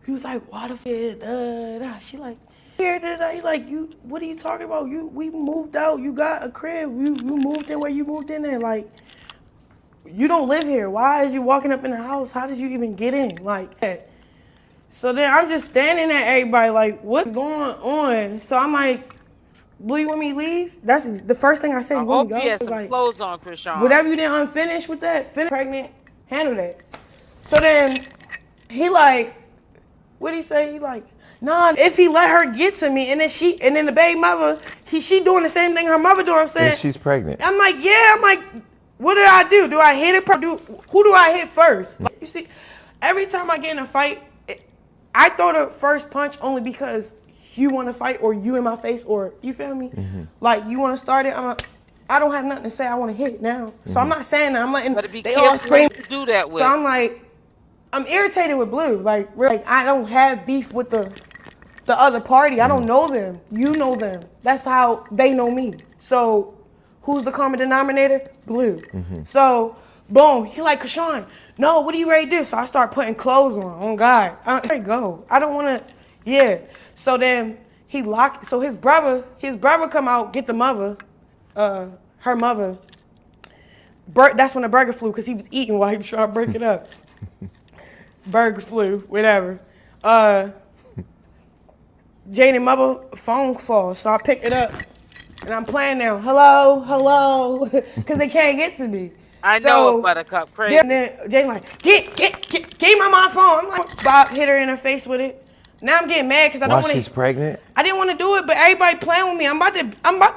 He was like, why the fuck? She like, here, he's like, what are you talking about? We moved out. You got a crib. You moved in where you moved in there. Like, you don't live here. Why is you walking up in the house? How did you even get in? Like that. So then I'm just standing at everybody like, what's going on? So I'm like, Blue, you want me to leave? That's the first thing I said. I hope you had some clothes on, Chrisean. Whatever you didn't unfinish with that, pregnant, handle that. So then he like, what'd he say? He like, nah, if he let her get to me, and then the baby mother, she doing the same thing her mother doing. I'm saying, And she's pregnant. I'm like, yeah. I'm like, what did I do? Do I hit it? Who do I hit first? Like, you see, every time I get in a fight, I throw the first punch only because you want to fight or you in my face or you feel me? Mm-hmm. Like you want to start it. I don't have nothing to say. I want to hit now. Mm-hmm. So I'm not saying that. I'm letting they all scream. Do that with. So I'm like, I'm irritated with Blue. Like, really, I don't have beef with the other party. I don't know them. You know them. That's how they know me. So who's the common denominator? Blue. Mm-hmm. So boom, he like, Chrisean, no, what are you ready to do? So I start putting clothes on God. There you go. I don't want to, yeah. So then so his brother come out, get the mother, her mother. That's when the burger flew because he was eating while he was trying to break it up. Burger flew, whatever. Jaidyn mother phone falls, so I picked it up and I'm playing now. Hello, because they can't get to me. I know, Buttercup, crazy. And then Jaidyn like, get my phone. I'm like, Bob hit her in her face with it. Now I'm getting mad because I don't want to. She's pregnant? I didn't want to do it, but everybody playing with me. I'm about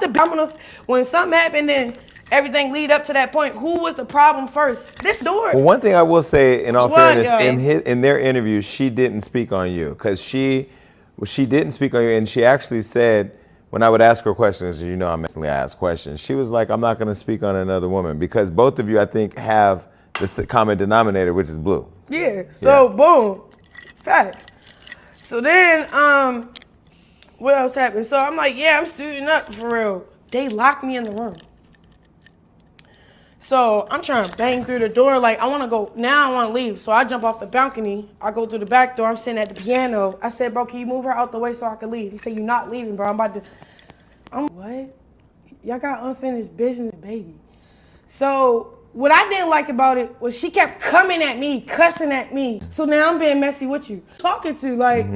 to. When something happened, then everything lead up to that point. Who was the problem first? This door. Well, one thing I will say, in all fairness, in their interview, she didn't speak on you because she didn't speak on you, and she actually said, when I would ask her questions, you know, I'm instantly ask questions. She was like, I'm not going to speak on another woman because both of you, I think, have the common denominator, which is Blue. Yeah. So boom, facts. So then, what else happened? So I'm like, yeah, I'm suiting up for real. They locked me in the room. So I'm trying to bang through the door. Like, I want to go. Now I want to leave. So I jump off the balcony. I go through the back door. I'm sitting at the piano. I said, bro, can you move her out the way so I can leave? He said, you're not leaving, bro. I'm what? Y'all got unfinished business, baby. So what I didn't like about it was she kept coming at me, cussing at me. So now I'm being messy with you. Talking to, like,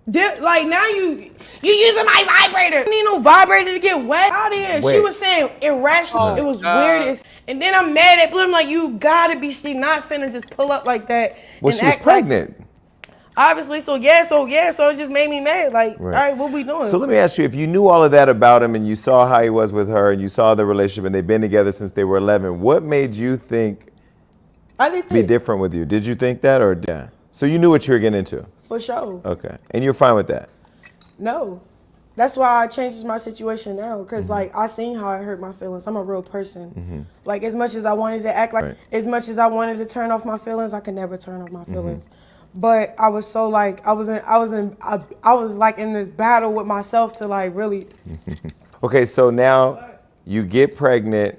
like now you using my vibrator. I need no vibrator to get wet out of here. She was saying irrational. It was weird. And then I'm mad at Blue. I'm like, you gotta be not finna just pull up like that. Well, she was pregnant. Obviously, so it just made me mad. Like, Right. all right, what we doing? So let me ask you, if you knew all of that about him and you saw how he was with her and you saw the relationship and they've been together since they were 11, what made you think I didn't be think. different with you? Did you think that or yeah? So you knew what you were getting into? For sure. Okay. And you're fine with that? No. That's why I changed my situation now. Because, like, I seen how it hurt my feelings. I'm a real person. Like, as much as I wanted to act like, as much as I wanted to turn off my feelings, I could never turn off my feelings. But I was so, like, I was like in this battle with myself to, like, really. Okay, so now you get pregnant.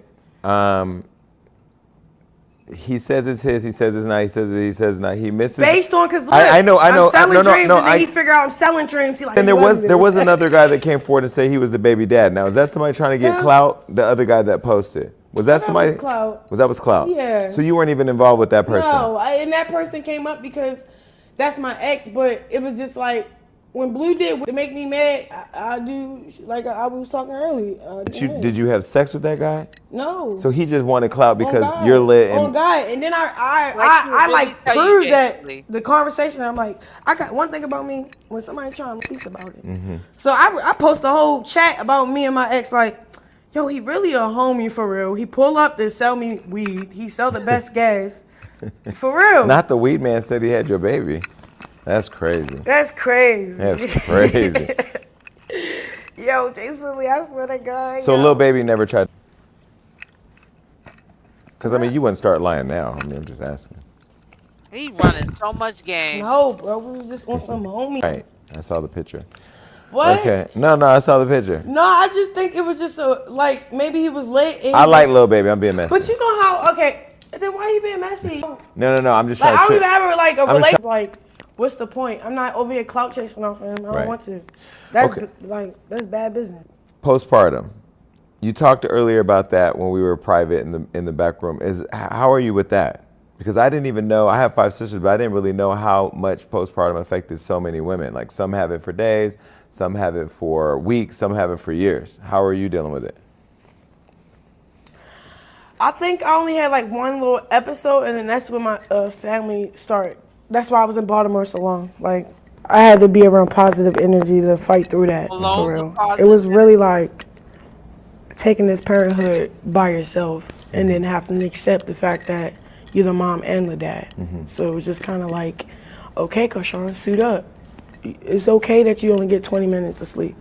He says it's his. He says it's not. He says it. He says it's not. He misses. Based on, because look, I know. I'm selling dreams, No, and then he figure out I'm selling dreams. He like, and there was another guy that came forward and said he was the baby dad. Now, is that somebody trying to get clout? The other guy that posted. Was that somebody? Was clout. That was clout? Yeah. So you weren't even involved with that person? No, and that person came up because that's my ex, but it was just like, when Blue did to make me mad, I do, like I was talking earlier. Did you have sex with that guy? No. So he just wanted clout because God. you're lit. And on God. And then I really like tell you proved that gently. the conversation. I'm like, I got one thing about me. When somebody trying to speak about it, so I post a whole chat about me and my ex. Like, yo, he really a homie for real. He pull up to sell me weed. He sell the best gas, for real. not the weed man said he had your baby. That's crazy. That's crazy. That's crazy. Yo, Jason Lee, I swear to God. So Lil Baby never tried. Because, I mean, you wouldn't start lying now. I mean, I'm just asking. He running so much game. No, bro, we was just on some homie. Right. I saw the picture. What? Okay. No, I saw the picture. No, I just think it was just like, maybe he was lit. And I like Lil Baby. I'm being messy. But you know how, okay, then why you being messy? No. I'm just Like, trying I don't to. even have like a I'm just relationship. Like, what's the point? I'm not over here clout chasing off him. I don't want to. That's Okay. that's bad business. Postpartum. You talked earlier about that when we were private in the back room. How are you with that? Because I didn't even know. I have 5 sisters, but I didn't really know how much postpartum affected so many women. Like, some have it for days, some have it for weeks, some have it for years. How are you dealing with it? I think I only had like one little episode, and then that's when my family started. That's why I was in Baltimore so long. Like, I had to be around positive energy to fight through that. For real. It was really like taking this parenthood by yourself and then having to accept the fact that you're the mom and the dad. So it was just kind of like, okay, Chrisean, suit up. It's okay that you only get 20 minutes of sleep.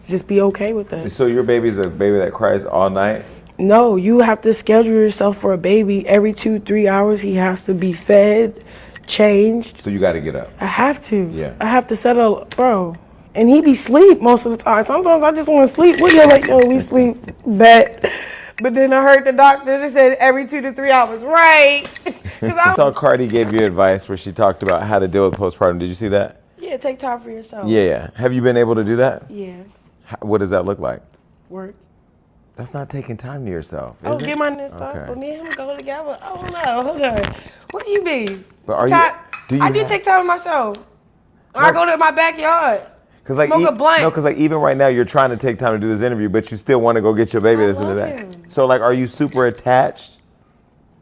Just be okay with that. So your baby's a baby that cries all night? No, you have to schedule yourself for a baby. Every 2-3 hours, he has to be fed, changed. So you got to get up. I have to. Yeah. I have to settle, bro. And he be sleep most of the time. Sometimes I just want to sleep. We're like, yo, we sleep, bet. But then I heard the doctor, they said every 2 to 3 hours, right? I thought Cardi gave you advice where she talked about how to deal with postpartum. Did you see that? Yeah, take time for yourself. Yeah. Have you been able to do that? Yeah. What does that look like? Work. That's not taking time to yourself. Oh, is it? get my nest up. Okay. But me and him go together. Oh, no. Hold on. What do you mean? But are I did take time with myself. I go to my backyard. Smoke a blunt. No, because like even right now you're trying to take time to do this interview, but you still want to go get your baby that's in the back. him. So like, are you super attached?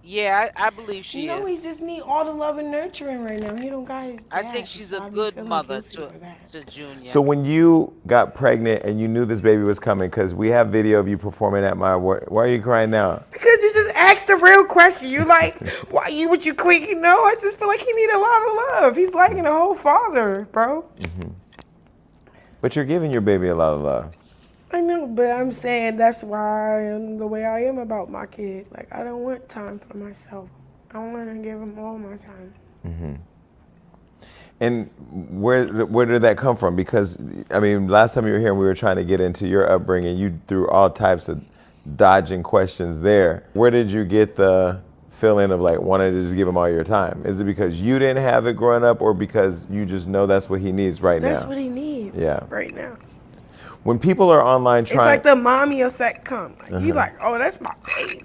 Yeah, I believe she You know, is. he just need all the love and nurturing right now. He don't got his I dad, think she's so a I be good feeling mother guilty for that. to Junior. So when you got pregnant and you knew this baby was coming, because we have video of you performing at my work. Why are you crying now? Because you just asked the real question. You like, why you what you quick? You know, I just feel like he need a lot of love. He's lacking a whole father, bro. But you're giving your baby a lot of love. I know, but I'm saying that's why I am the way I am about my kid. Like, I don't want time for myself. I want to give him all my time. And where did that come from? Because, I mean, last time you were here and we were trying to get into your upbringing, you threw all types of dodging questions there. Where did you get the feeling of like wanting to just give him all your time? Is it because you didn't have it growing up or because you just know that's what he needs right now? That's what he needs right now. When people are online It's trying... like the mommy effect come. Like, you like, oh, that's my baby.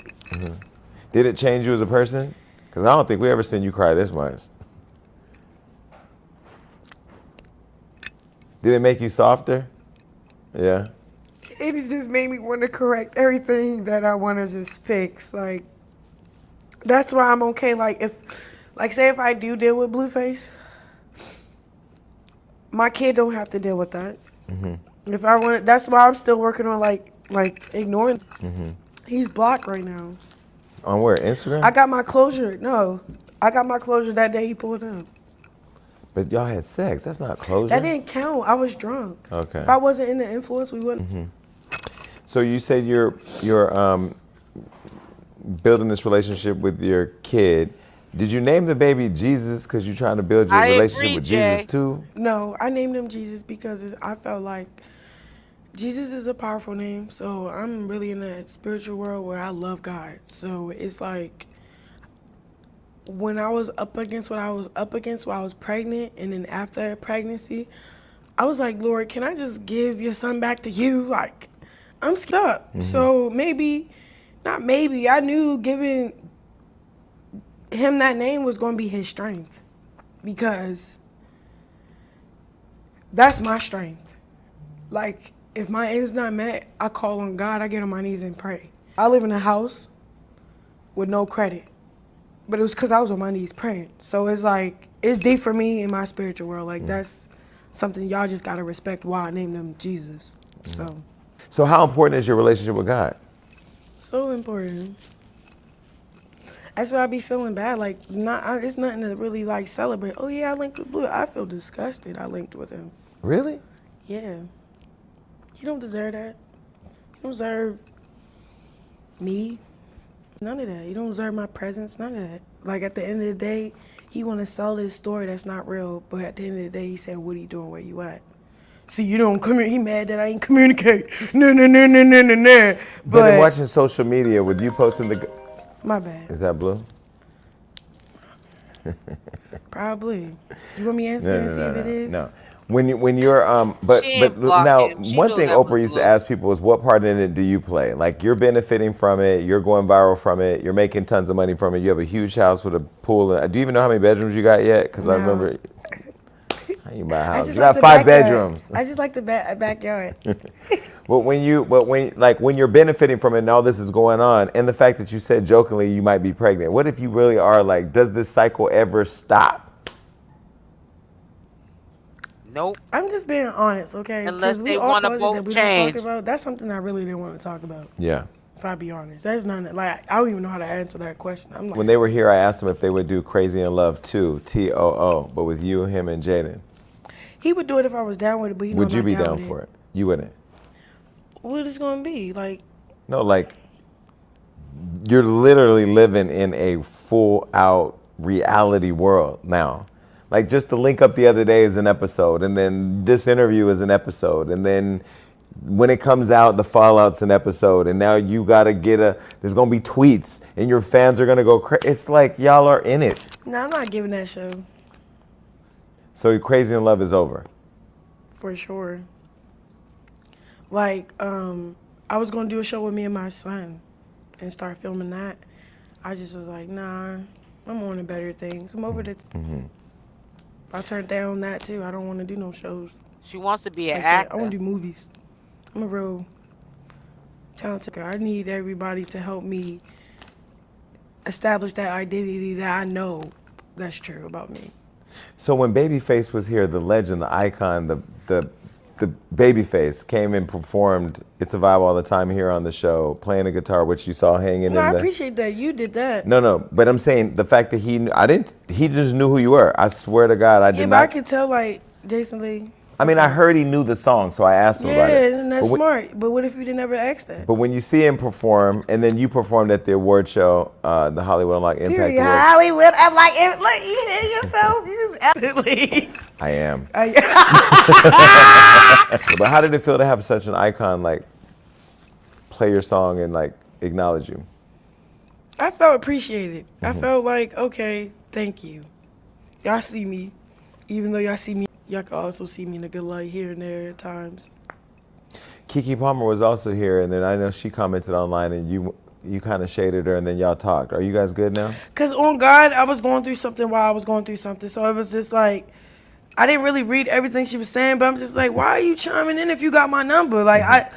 Did it change you as a person? Because I don't think we ever seen you cry this much. Did it make you softer? Yeah. It just made me want to correct everything that I want to just fix. Like, that's why I'm okay. Like, say if I do deal with Blueface, my kid don't have to deal with that. If I want, that's why I'm still working on like ignoring. He's blocked right now. On where? Instagram? I got my closure. No, I got my closure that day he pulled up. But y'all had sex. That's not closure. That didn't count. I was drunk. Okay. If I wasn't in the influence, we wouldn't. So you said you're building this relationship with your kid. Did you name the baby Jesus because you're trying to build your relationship with Jesus too? No, I named him Jesus because I felt like Jesus is a powerful name. So I'm really in that spiritual world where I love God. So it's like when I was up against what I was up against while I was pregnant, and then after pregnancy, I was like, Lord, can I just give your son back to you? Like, I'm stuck. So maybe, not maybe, I knew giving him that name was going to be his strength, because that's my strength. Like, if my ends not met, I call on God, I get on my knees and pray. I live in a house with no credit, but it was because I was on my knees praying. So it's like, it's deep for me in my spiritual world. Like, that's something y'all just got to respect why I named him Jesus. So how important is your relationship with God? So important. That's why I be feeling bad. Like, it's nothing to really like celebrate. Oh yeah, I linked with Blue. I feel disgusted. I linked with him. Really? Yeah. He don't deserve that. He don't deserve me. None of that. He don't deserve my presence. None of that. Like, at the end of the day, he want to sell this story that's not real. But at the end of the day, he said, "What are you doing? Where you at?" See, you don't come here. He mad that I ain't communicate. No. But in watching social media with you posting My bad. Is that Blue? Probably. You want me to answer and see if it is? No. When you're but now one thing Oprah used to ask people is, what part in it do you play? Like, you're benefiting from it, you're going viral from it, you're making tons of money from it, you have a huge house with a pool. Do you even know how many bedrooms you got yet? Because I remember. How you buy a house? You got 5 bedrooms. I just like the backyard. But when you're benefiting from it and all this is going on, and the fact that you said jokingly you might be pregnant, what if you really are? Like, does this cycle ever stop? Nope. I'm just being honest, okay? Unless they want to both change. That's something I really didn't want to talk about. Yeah. If I be honest, that's not like, I don't even know how to answer that question. I'm like, when they were here, I asked them if they would do Crazy in Love 2, TOO, but with you, him, and Jaidyn. He would do it if I was down with it, but would you be down for it? You wouldn't. What is going to be like? No, like, you're literally living in a full-out reality world now. Like, just the link up the other day is an episode, and then this interview is an episode, and then when it comes out, the fallout's an episode, and now you gotta there's gonna be tweets, and your fans are gonna go crazy. It's like y'all are in it. No, I'm not giving that show. So Crazy in Love is over? For sure. Like, I was gonna do a show with me and my son and start filming that. I just was like, nah, I'm on to better things. I'm over this. I turned down that too. I don't want to do no shows. She wants to be an like actor. I want to do movies. I'm a real talented girl. I need everybody to help me establish that identity that I know that's true about me. So when Babyface was here, the legend, the icon, the Babyface came and performed It's a Vibe All the Time here on the show, playing a guitar, which you saw hanging I appreciate that. You did that. No, but I'm saying the fact that he just knew who you were. I swear to God, I did not. Yeah, but I could tell, like, Jason Lee. I mean, I heard he knew the song, so I asked him about it. Yeah, and that's smart. But what if you didn't ever ask that? But when you see him perform, and then you performed at the award show, the Hollywood Unlocked Impact Awards. Hollywood Unlocked Impact. Like, you hear yourself? You just absolutely. I am. But how did it feel to have such an icon, like, play your song and, like, acknowledge you? I felt appreciated. I felt like, okay, thank you. Y'all see me. Even though y'all see me, y'all can also see me in a good light here and there at times. Keke Palmer was also here, and then I know she commented online, and you kind of shaded her, and then y'all talked. Are you guys good now? Because on God, I was going through something while I was going through something. So it was just like, I didn't really read everything she was saying, but I'm just like, why are you chiming in if you got my number? Like,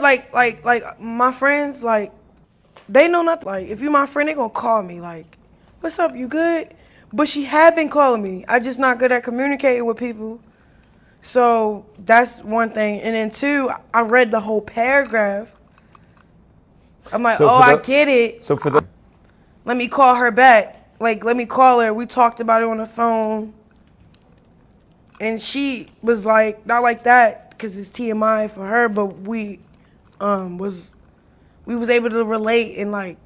like my friends, like, they know nothing. Like, if you my friend, they gonna call me, like, what's up, you good? But she had been calling me. I just not good at communicating with people. So that's one thing. And then two, I read the whole paragraph. I'm like, So I get it. So for the Let me call her back. Like, let me call her. We talked about it on the phone. And she was like, not like that, because it's TMI for her, but we was able to relate and like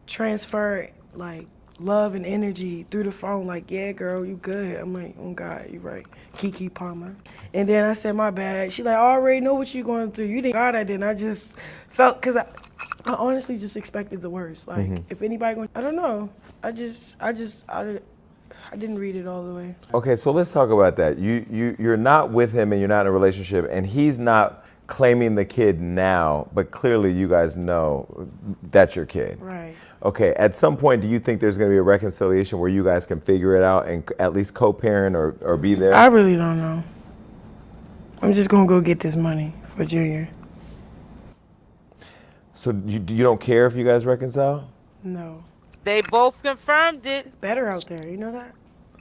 transfer like love and energy through the phone. Like, yeah, girl, you good. I'm like, oh God, you right. Kiki Palmer. And then I said, my bad. She like, I already know what you're going through. You didn't. God, I didn't. I just felt, because I honestly just expected the worst. Like, if anybody going, I don't know. I didn't read it all the way. Okay, so let's talk about that. You're not with him and you're not in a relationship, and he's not claiming the kid now, but clearly you guys know that's your kid. Right. Okay, at some point, do you think there's going to be a reconciliation where you guys can figure it out and at least co-parent or be there? I really don't know. I'm just going to go get this money for Junior. So you don't care if you guys reconcile? No. They both confirmed it. It's better out there, you know that?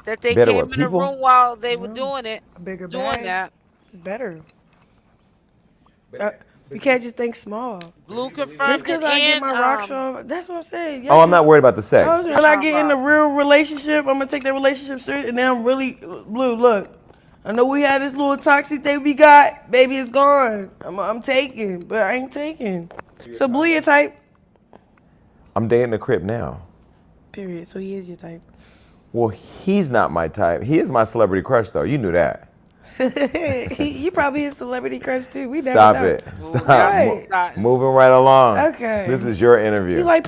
That they Better came what, in the people? room while they were doing it. A bigger doing bag. that. It's better. You can't just think small. Blue confirmed Just because it. I get and, my rocks off, that's what I'm saying. Oh, I'm not worried about the sex. When I get in a real relationship, I'm going to take that relationship serious, and then I'm really, Blue, look. I know we had this little toxic thing we got. Baby, it's gone. I'm taking, but I ain't taking. So Blue your type? I'm dating a Crip now. Period. So he is your type. Well, he's not my type. He is my celebrity crush, though. You knew that. You probably his celebrity crush too. We Stop never know. it. Stop. Right. Moving right along. Okay. This is your interview. You like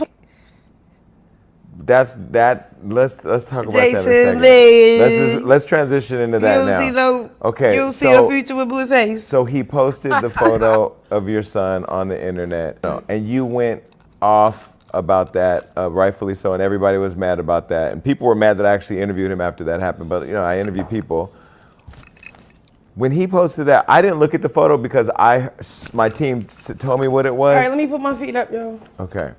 Let's talk about Jason that in a Lee. second. Let's transition into that now. Okay. You'll see a future with Blueface. So he posted the photo of your son on the internet, and you went off about that, rightfully so, and everybody was mad about that, and people were mad that I actually interviewed him after that happened. But I interview people. When he posted that, I didn't look at the photo because my team told me what it was. All right, let me put my feet up, yo. Okay.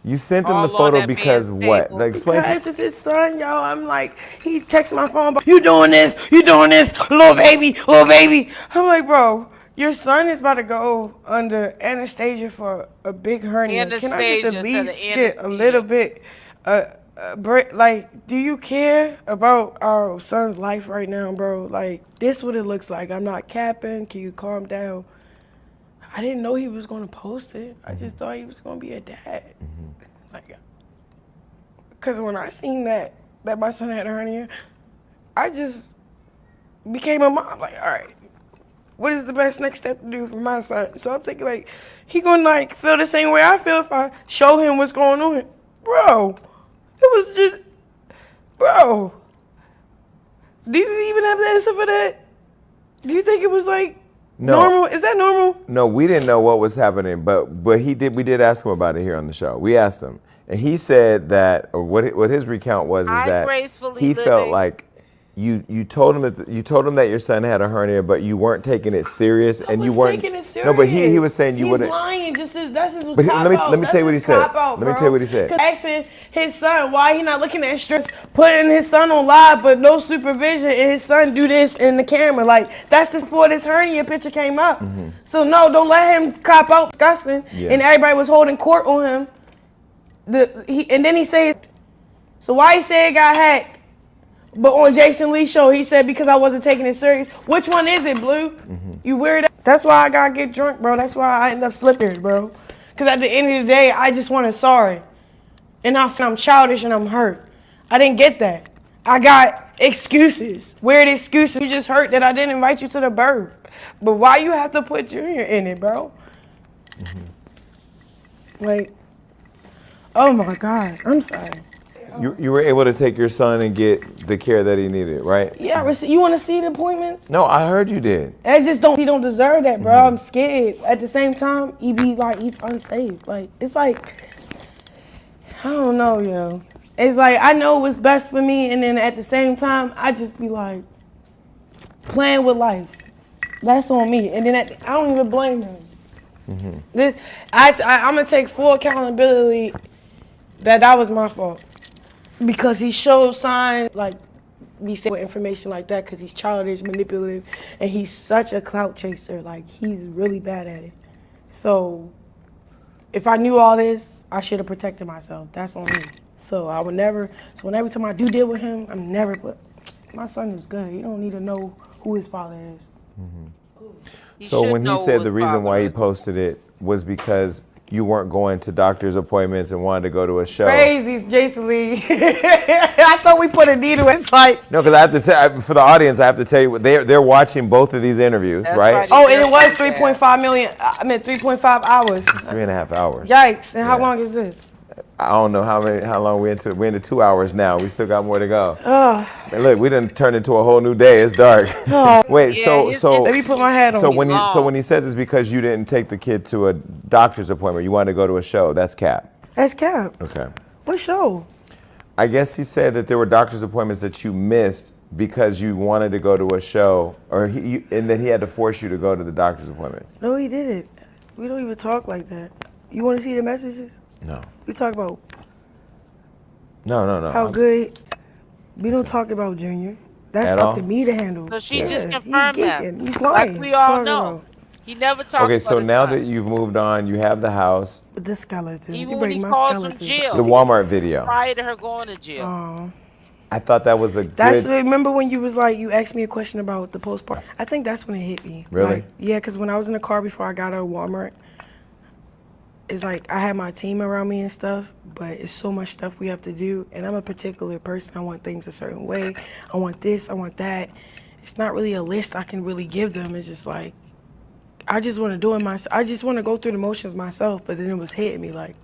You sent him All the photo on that because man's what? table. Like, explain. Because it's his son, yo. I'm like, he texts my phone, you doing this, little baby. I'm like, bro, your son is about to go under anesthesia for a big hernia. Can I just at least get a little bit, like, do you care about our son's life right now, bro? Like, this what it looks like. I'm not capping. Can you calm down? I didn't know he was going to post it. I just thought he was going to be a dad. Like, because when I seen that my son had a hernia, I just became a mom. Like, all right, what is the best next step to do for my son? So I'm thinking, like, he going to, like, feel the same way I feel if I show him what's going on. Bro, it was just, bro, do you even have the answer for that? Do you think it was, like, normal? Is that normal? No, we didn't know what was happening, but we did ask him about it here on the show. We asked him, and he said that, or what his recount was, is that he felt like you told him that your son had a hernia, but you weren't taking it serious, and you weren't taking it serious. No, but he was saying you wouldn't. He's lying. That's his But let me tell you what he said. Let me tell you what he said. Asking his son why he not looking at stress, putting his son on live, but no supervision, and his son do this in the camera. Like, that's before this hernia picture came up. So no, don't let him cop out disgusting. Yeah. And everybody was holding court on him. And then he said, so why he say it got hacked? But on Jason Lee's show, he said because I wasn't taking it serious. Which one is it, Blue? You weird. That's why I gotta get drunk, bro. That's why I end up slipping, bro. Because at the end of the day, I just wanted sorry. And I'm childish and I'm hurt. I didn't get that. I got excuses. Weird excuses. You just hurt that I didn't invite you to the birth. But why you have to put Junior in it, bro? Like, oh my God. I'm sorry. You were able to take your son and get the care that he needed, right? Yeah, you want to see the appointments? No, I heard you did. He don't deserve that, bro. I'm scared. At the same time, he's unsafe. Like, it's like, I don't know, yo. It's like, I know what's best for me, and then at the same time, I just be like, playing with life. That's on me. And then I don't even blame him. I'm gonna take full accountability that was my fault. Because he showed signs, like, be saying information like that because he's childish, manipulative, and he's such a clout chaser. Like, he's really bad at it. So if I knew all this, I should have protected myself. That's on me. So I would never. So when every time I do deal with him, I'm never. But my son is good. He don't need to know who his father is. Mm-hmm. Cool. So when he said the reason why he posted it was because you weren't going to doctor's appointments and wanted to go to a show. Crazy, Jason Lee. I thought we put a needle. It's like no, because I have to tell for the audience. I have to tell you they're watching both of these interviews, right? Oh, and it was 3.5 million. I mean 3.5h hours. 3.5 hours. Yikes! And how long is this? I don't know how long we're into. We're into 2 hours now. We still got more to go. Man, look, we done turned into a whole new day. It's dark. Wait, so let me put my hat on. So when he says it's because you didn't take the kid to a doctor's appointment, you wanted to go to a show. That's cap. That's cap. Okay. What show? I guess he said that there were doctor's appointments that you missed because you wanted to go to a show, and then he had to force you to go to the doctor's appointments. No, he didn't. We don't even talk like that. You want to see the messages? No. We talk about No. how good. We don't talk about Junior. That's up to me to handle. So she just confirmed he's that. He's lying. Like we all know. He never talks Okay, about so his now son. that you've moved on, you have the house. With the skeleton. Even you when break he my calls skeleton. from jail. The Walmart video. Prior to her going to jail. Oh. I thought that was a That's good. remember when you was like you asked me a question about the postpartum. I think that's when it hit me. Really? Like, yeah, because when I was in the car before I got out of Walmart, it's like I had my team around me and stuff, but it's so much stuff we have to do, and I'm a particular person. I want things a certain way. I want this. I want that. It's not really a list I can really give them. It's just like I just want to do it myself. I just want to go through the motions myself. But then it was hitting me like,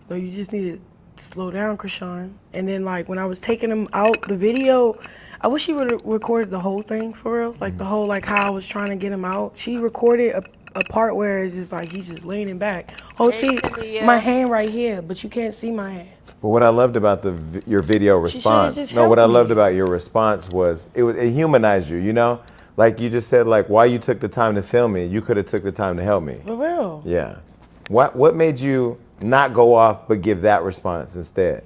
no, you just need to slow down, Chrisean. And then like when I was taking him out the video, I wish she would have recorded the whole thing for real, like the whole like how I was trying to get him out. She recorded a part where it's just like he's just leaning back. Oh, see my hand right here, but you can't see my hand. But what I loved about your video response, what I loved about your response was it humanized you. You know, like you just said, like why you took the time to film me. You could have took the time to help me. For real. Yeah. What made you not go off but give that response instead?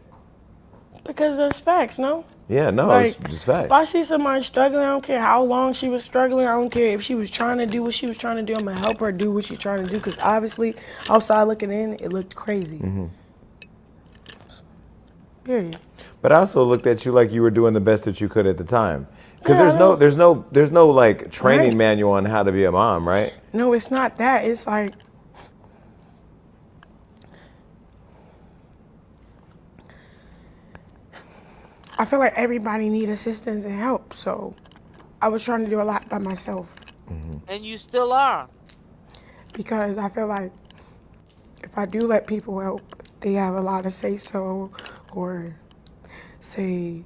Because that's facts, no? Yeah, no, like, it's just facts. If I see somebody struggling, I don't care how long she was struggling. I don't care if she was trying to do what she was trying to do. I'm going to help her do what she's trying to do because obviously outside looking in, it looked crazy. Mm-hmm. Period. But I also looked at you like you were doing the best that you could at the time. Because Yeah, there's no like training manual on how to be a mom, right? No, it's not that. It's like I feel like everybody need assistance and help. So I was trying to do a lot by myself. Mm-hmm. And you still are. Because I feel like if I do let people help, they have a lot to say so or say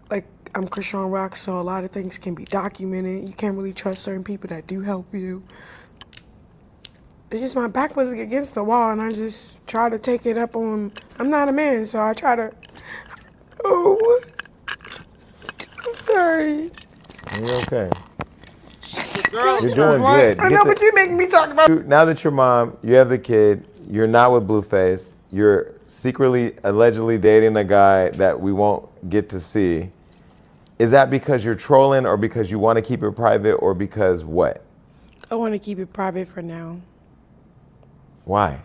like I'm Chrisean Rock, so a lot of things can be documented. You can't really trust certain people that do help you. It's just my back was against the wall and I just try to take it up on, I'm not a man, so I try to, oh, I'm sorry. You're okay. Girl, You're doing good. I know, but you're making me talk about. Now that you're mom, you have the kid, you're not with Blueface, you're secretly, allegedly dating a guy that we won't get to see. Is that because you're trolling or because you want to keep it private or because what? I want to keep it private for now. Why?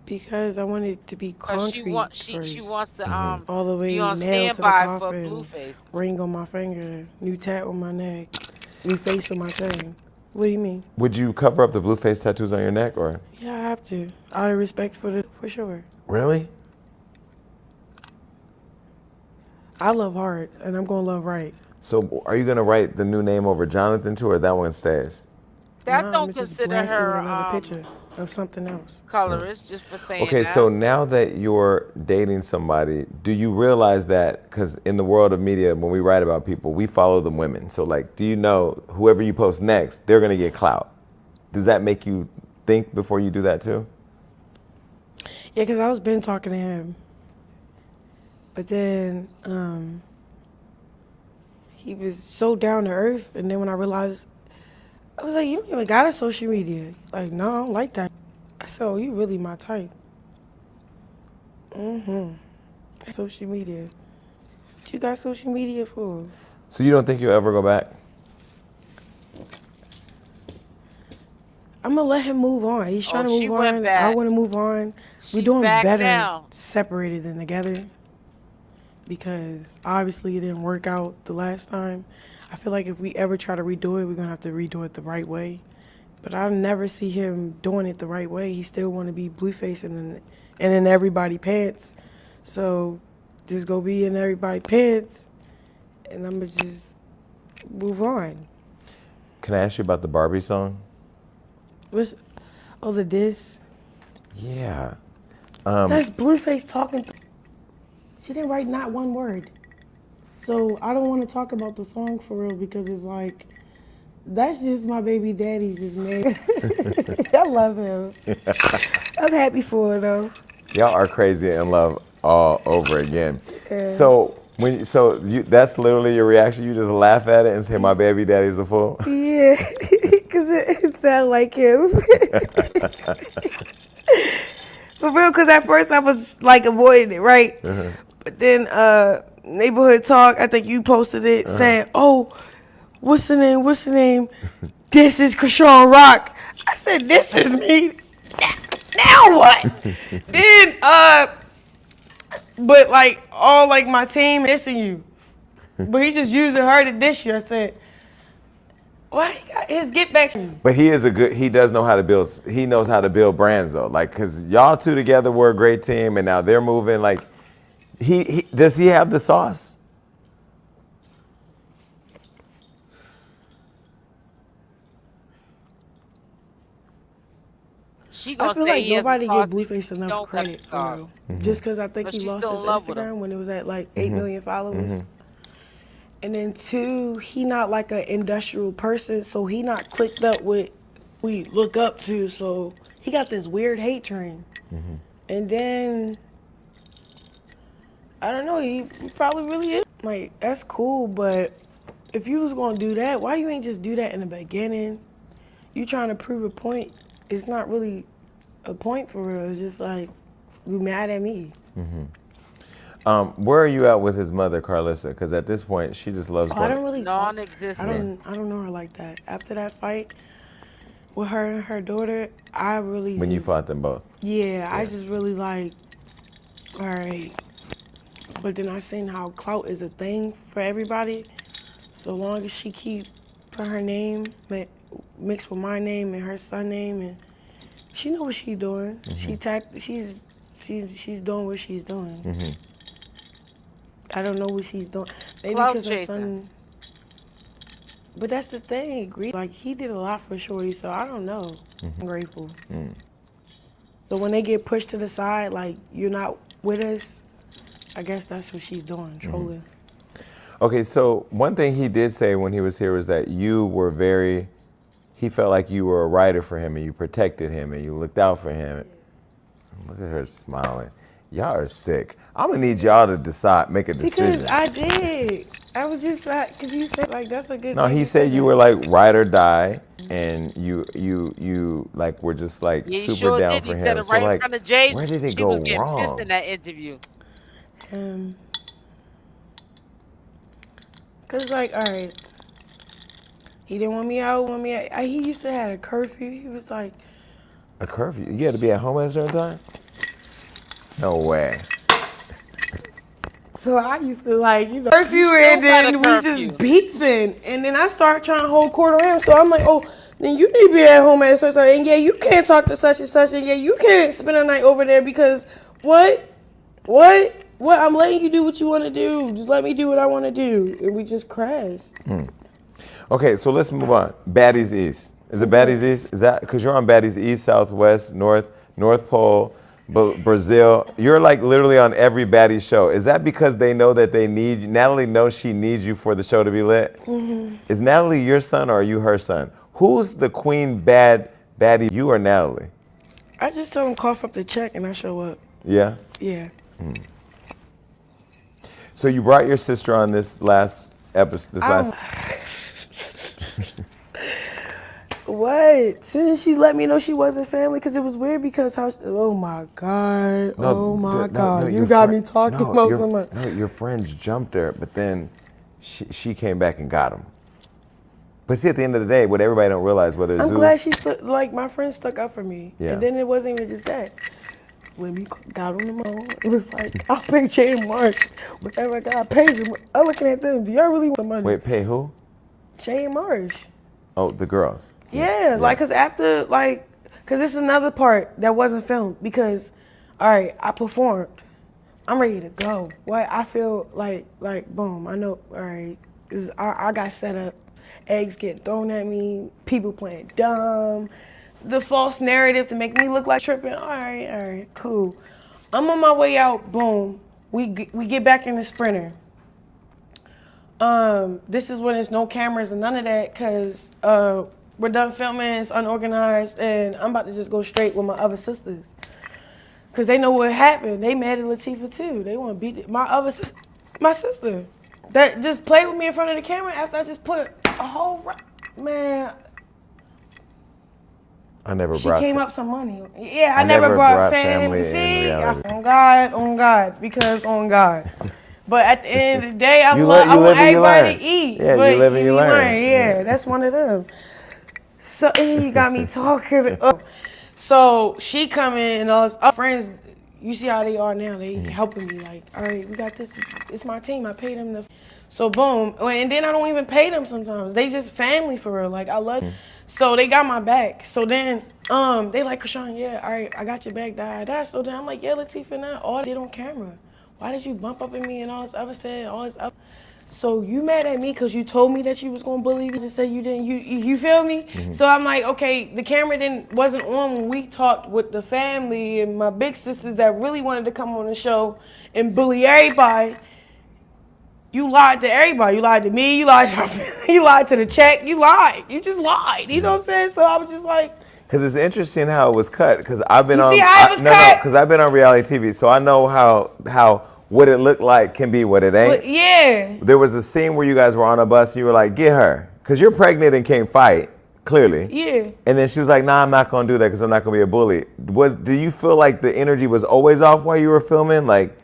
Because I want it to be concrete. She wants to all the way be on nailed to the standby for coffin, Blueface. ring on my finger, new tat on my neck, new face on my thing. What do you mean? Would you cover up the Blueface tattoos on your neck or? Yeah, I have to. Out of respect for sure. Really? I love hard, and I'm gonna love right. So are you gonna write the new name over Jonathan too, or that one stays? That Nah, don't I'm just consider blasting with her another picture of something else. colorist, just for saying Okay, that. so now that you're dating somebody, do you realize that, because in the world of media, when we write about people, we follow the women. So like, do you know whoever you post next, they're gonna get clout? Does that make you think before you do that too? Yeah, because I was been talking to him. But then he was so down to earth. And then when I realized, I was like, you don't even got a social media. He's like, no, I don't like that. I said, oh, you really my type. Social media. What you got social media for? So you don't think you'll ever go back? I'm gonna let him move on. He's trying to she move went on. back. I want to move on. We're She's doing back better now. separated than together because obviously it didn't work out the last time. I feel like if we ever try to redo it, we're gonna have to redo it the right way. But I never see him doing it the right way. He still want to be Blueface and in everybody's pants. So just go be in everybody's pants, and I'm gonna just move on. Can I ask you about the Barbie song? What's the diss? Yeah. That's Blueface talking. She didn't write not one word. So I don't want to talk about the song for real because it's like, that's just my baby daddy just made. I love him. I'm happy for her though. Y'all are crazy in love all over again. Yeah. So that's literally your reaction. You just laugh at it and say, "My baby daddy's a fool." Yeah, because it sounds like him. For real, because at first I was like avoiding it, right? But then Neighborhood Talk, I think you posted it saying, "Oh, what's the name? What's the name? This is Chrisean Rock." I said, "This is me." Now what? Then but like all like my team dissing you, but he just using her to diss you. I said, "Why he got his get back?" But he does know how to build. He knows how to build brands though. Like, cause y'all two together were a great team, and now they're moving. Like, does he have the sauce? She I gonna feel say like he has nobody a give sauce if Blueface he enough don't got credit the for sauce. real. Just because I think But he she's lost still his in love with him. Instagram when it was at like 8 million followers. And then 2, he not like an industrial person, so he not clicked up with we look up to. So he got this weird hate train. And then I don't know, he probably really is. Like, that's cool, but if you was gonna do that, why you ain't just do that in the beginning? You trying to prove a point. It's not really a point for real. It's just like, you mad at me. Where are you at with his mother, Carlissa? Because at this point, she just loves Oh, I going. don't really talk. Non-existent. I don't know her like that. After that fight with her and her daughter, I really When just, you fought them both. Yeah, I just really like, all right. But then I seen how clout is a thing for everybody. So long as she keep put her name mixed with my name and her son name, and she know what she doing. She's doing what she's doing. I don't know what she's doing. Maybe Clout because her chasing. son. But that's the thing. Like, he did a lot for Shorty, so I don't know. I'm grateful. So when they get pushed to the side, like, you're not with us, I guess that's what she's doing, trolling. Okay, so one thing he did say when he was here was that he felt like you were a writer for him and you protected him and you looked out for him. Look at her smiling. Y'all are sick. I'm gonna need y'all to make a decision. Because I did. I was just like, because you said, like, that's a good No, thing. he said you were like ride or die, and you like were just like Yeah, he super sure down did. for He said him. it So right in like, front of Jaidyn. where did it She go was getting pissed wrong? in that interview. Because, like, all right. He didn't want me out, he used to have a curfew. He was like, A curfew? You had to be at home at a certain time? No way. so I used to like, curfew, and then we just beefing. And then I start trying to hold court on him. So I'm like, oh, then you need to be at home at a certain time. And yeah, you can't talk to such and such. And yeah, you can't spend a night over there because what? I'm letting you do what you want to do. Just let me do what I want to do. And we just crashed. Okay, so let's move on. Baddies East. Is it Baddies East? Is that because you're on Baddies East, Southwest, North Pole, Brazil? You're like literally on every Baddies show. Is that because they know that they need you? Natalie knows she needs you for the show to be lit? Is Natalie your son or are you her son? Who's the queen baddie, you or Natalie? I just tell them cough up the check and I show up. Yeah? Yeah. So you brought your sister on this last episode, what? Soon as she let me know she wasn't family, because it was weird because oh my God. Oh my God. You got me talking about someone. No, your friends jumped her, but then she came back and got him. But see, at the end of the day, what everybody don't realize, whether I'm Zeus, glad she like my friend stuck up for me. Yeah. And then it wasn't even just that. When we got on the phone, it was like, I'll pay Jay and Marsh. Whatever I got, pay them. I'm looking at them. Do y'all really want the money? wait, pay who? Jay and Marsh. Oh, the girls. Yeah, like, because after, like, because this is another part that wasn't filmed. Because, all right, I performed. I'm ready to go. What? I feel like, boom, I know, all right, I got set up. Eggs get thrown at me. People playing dumb. The false narrative to make me look like tripping. All right, cool. I'm on my way out. Boom. We get back in the Sprinter. This is when there's no cameras and none of that, because we're done filming. It's unorganized, and I'm about to just go straight with my other sisters, because they know what happened. They mad at Latifah too. They want to beat my sister that just played with me in front of the camera after I just put a whole man. I never She brought. came up some money. Yeah, I never brought family. See, on God, because on God. But at the end of the day, I want everybody to eat. Yeah, but you live and you learn. Yeah, that's one of them. So you got me talking. So she come in and all his friends. You see how they are now. They helping me. Like, all right, we got this. It's my team. I paid them. So boom, and then I don't even pay them sometimes. They just family for real. Like, I love. So they got my back. So then they like, Chrisean, yeah, all right, I got your back. Da. So then I'm like, yeah, Latifah, now all I did on camera. Why did you bump up at me and all this other stuff, all this other? So you mad at me because you told me that you was gonna bully me, just said you didn't. You feel me? So I'm like, okay, the camera wasn't on when we talked with the family and my big sisters that really wanted to come on the show and bully everybody. You lied to everybody. You lied to me. You lied to my family. You lied to the check. You lied. You just lied. You know what I'm saying? So I was just like. Because it's interesting how it was cut. Because I've been see how it was cut? Because I've been on reality TV, so I know how what it looked like can be what it ain't. But yeah. There was a scene where you guys were on a bus and you were like, get her. Because you're pregnant and can't fight, clearly. Yeah. And then she was like, nah, I'm not going to do that because I'm not going to be a bully. Do you feel like the energy was always off while you were filming? Like,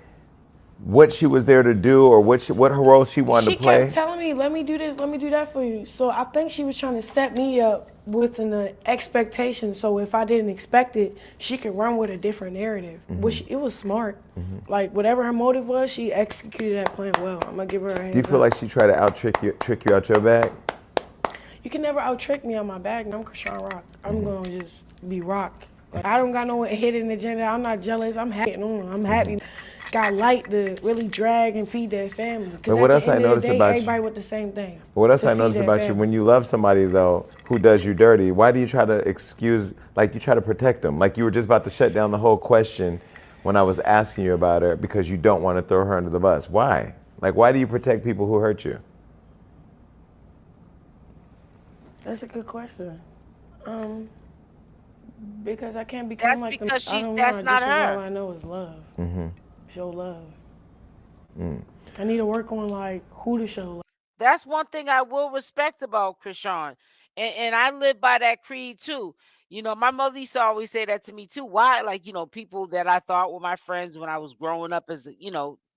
what she was there to do or what her role she wanted to play? She kept telling me, let me do this, let me do that for you. So I think she was trying to set me up with an expectation. So if I didn't expect it, she could run with a different narrative. Which it was smart. Like, whatever her motive was, she executed that plan well. I'm going to give her a hand. Do you feel like she tried to trick you out your bag? You can never out-trick me on my bag. I'm Chrisean Rock. I'm going to just be rock. Like, I don't got no hidden agenda. I'm not jealous. I'm happy. I'm happy. Got light to really drag and feed their family. But what else I noticed about you? Everybody with the same thing. But what else I noticed about you? When you love somebody though, who does you dirty, why do you try to excuse? Like you try to protect them? Like you were just about to shut down the whole question when I was asking you about her because you don't want to throw her under the bus. Why? Like why do you protect people who hurt you? That's a good question. Because I can't become like them. That's not her. All I know is love. Show love. I need to work on like who to show love. That's one thing I will respect about Chrisean. And I live by that creed too. You know, my mother used to always say that to me too. Why? Like, you know, people that I thought were my friends when I was growing up as a,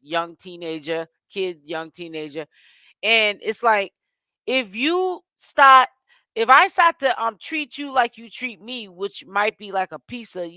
young teenager, young teenager. And it's like, if I start to treat you like you treat me, which might be like a piece of,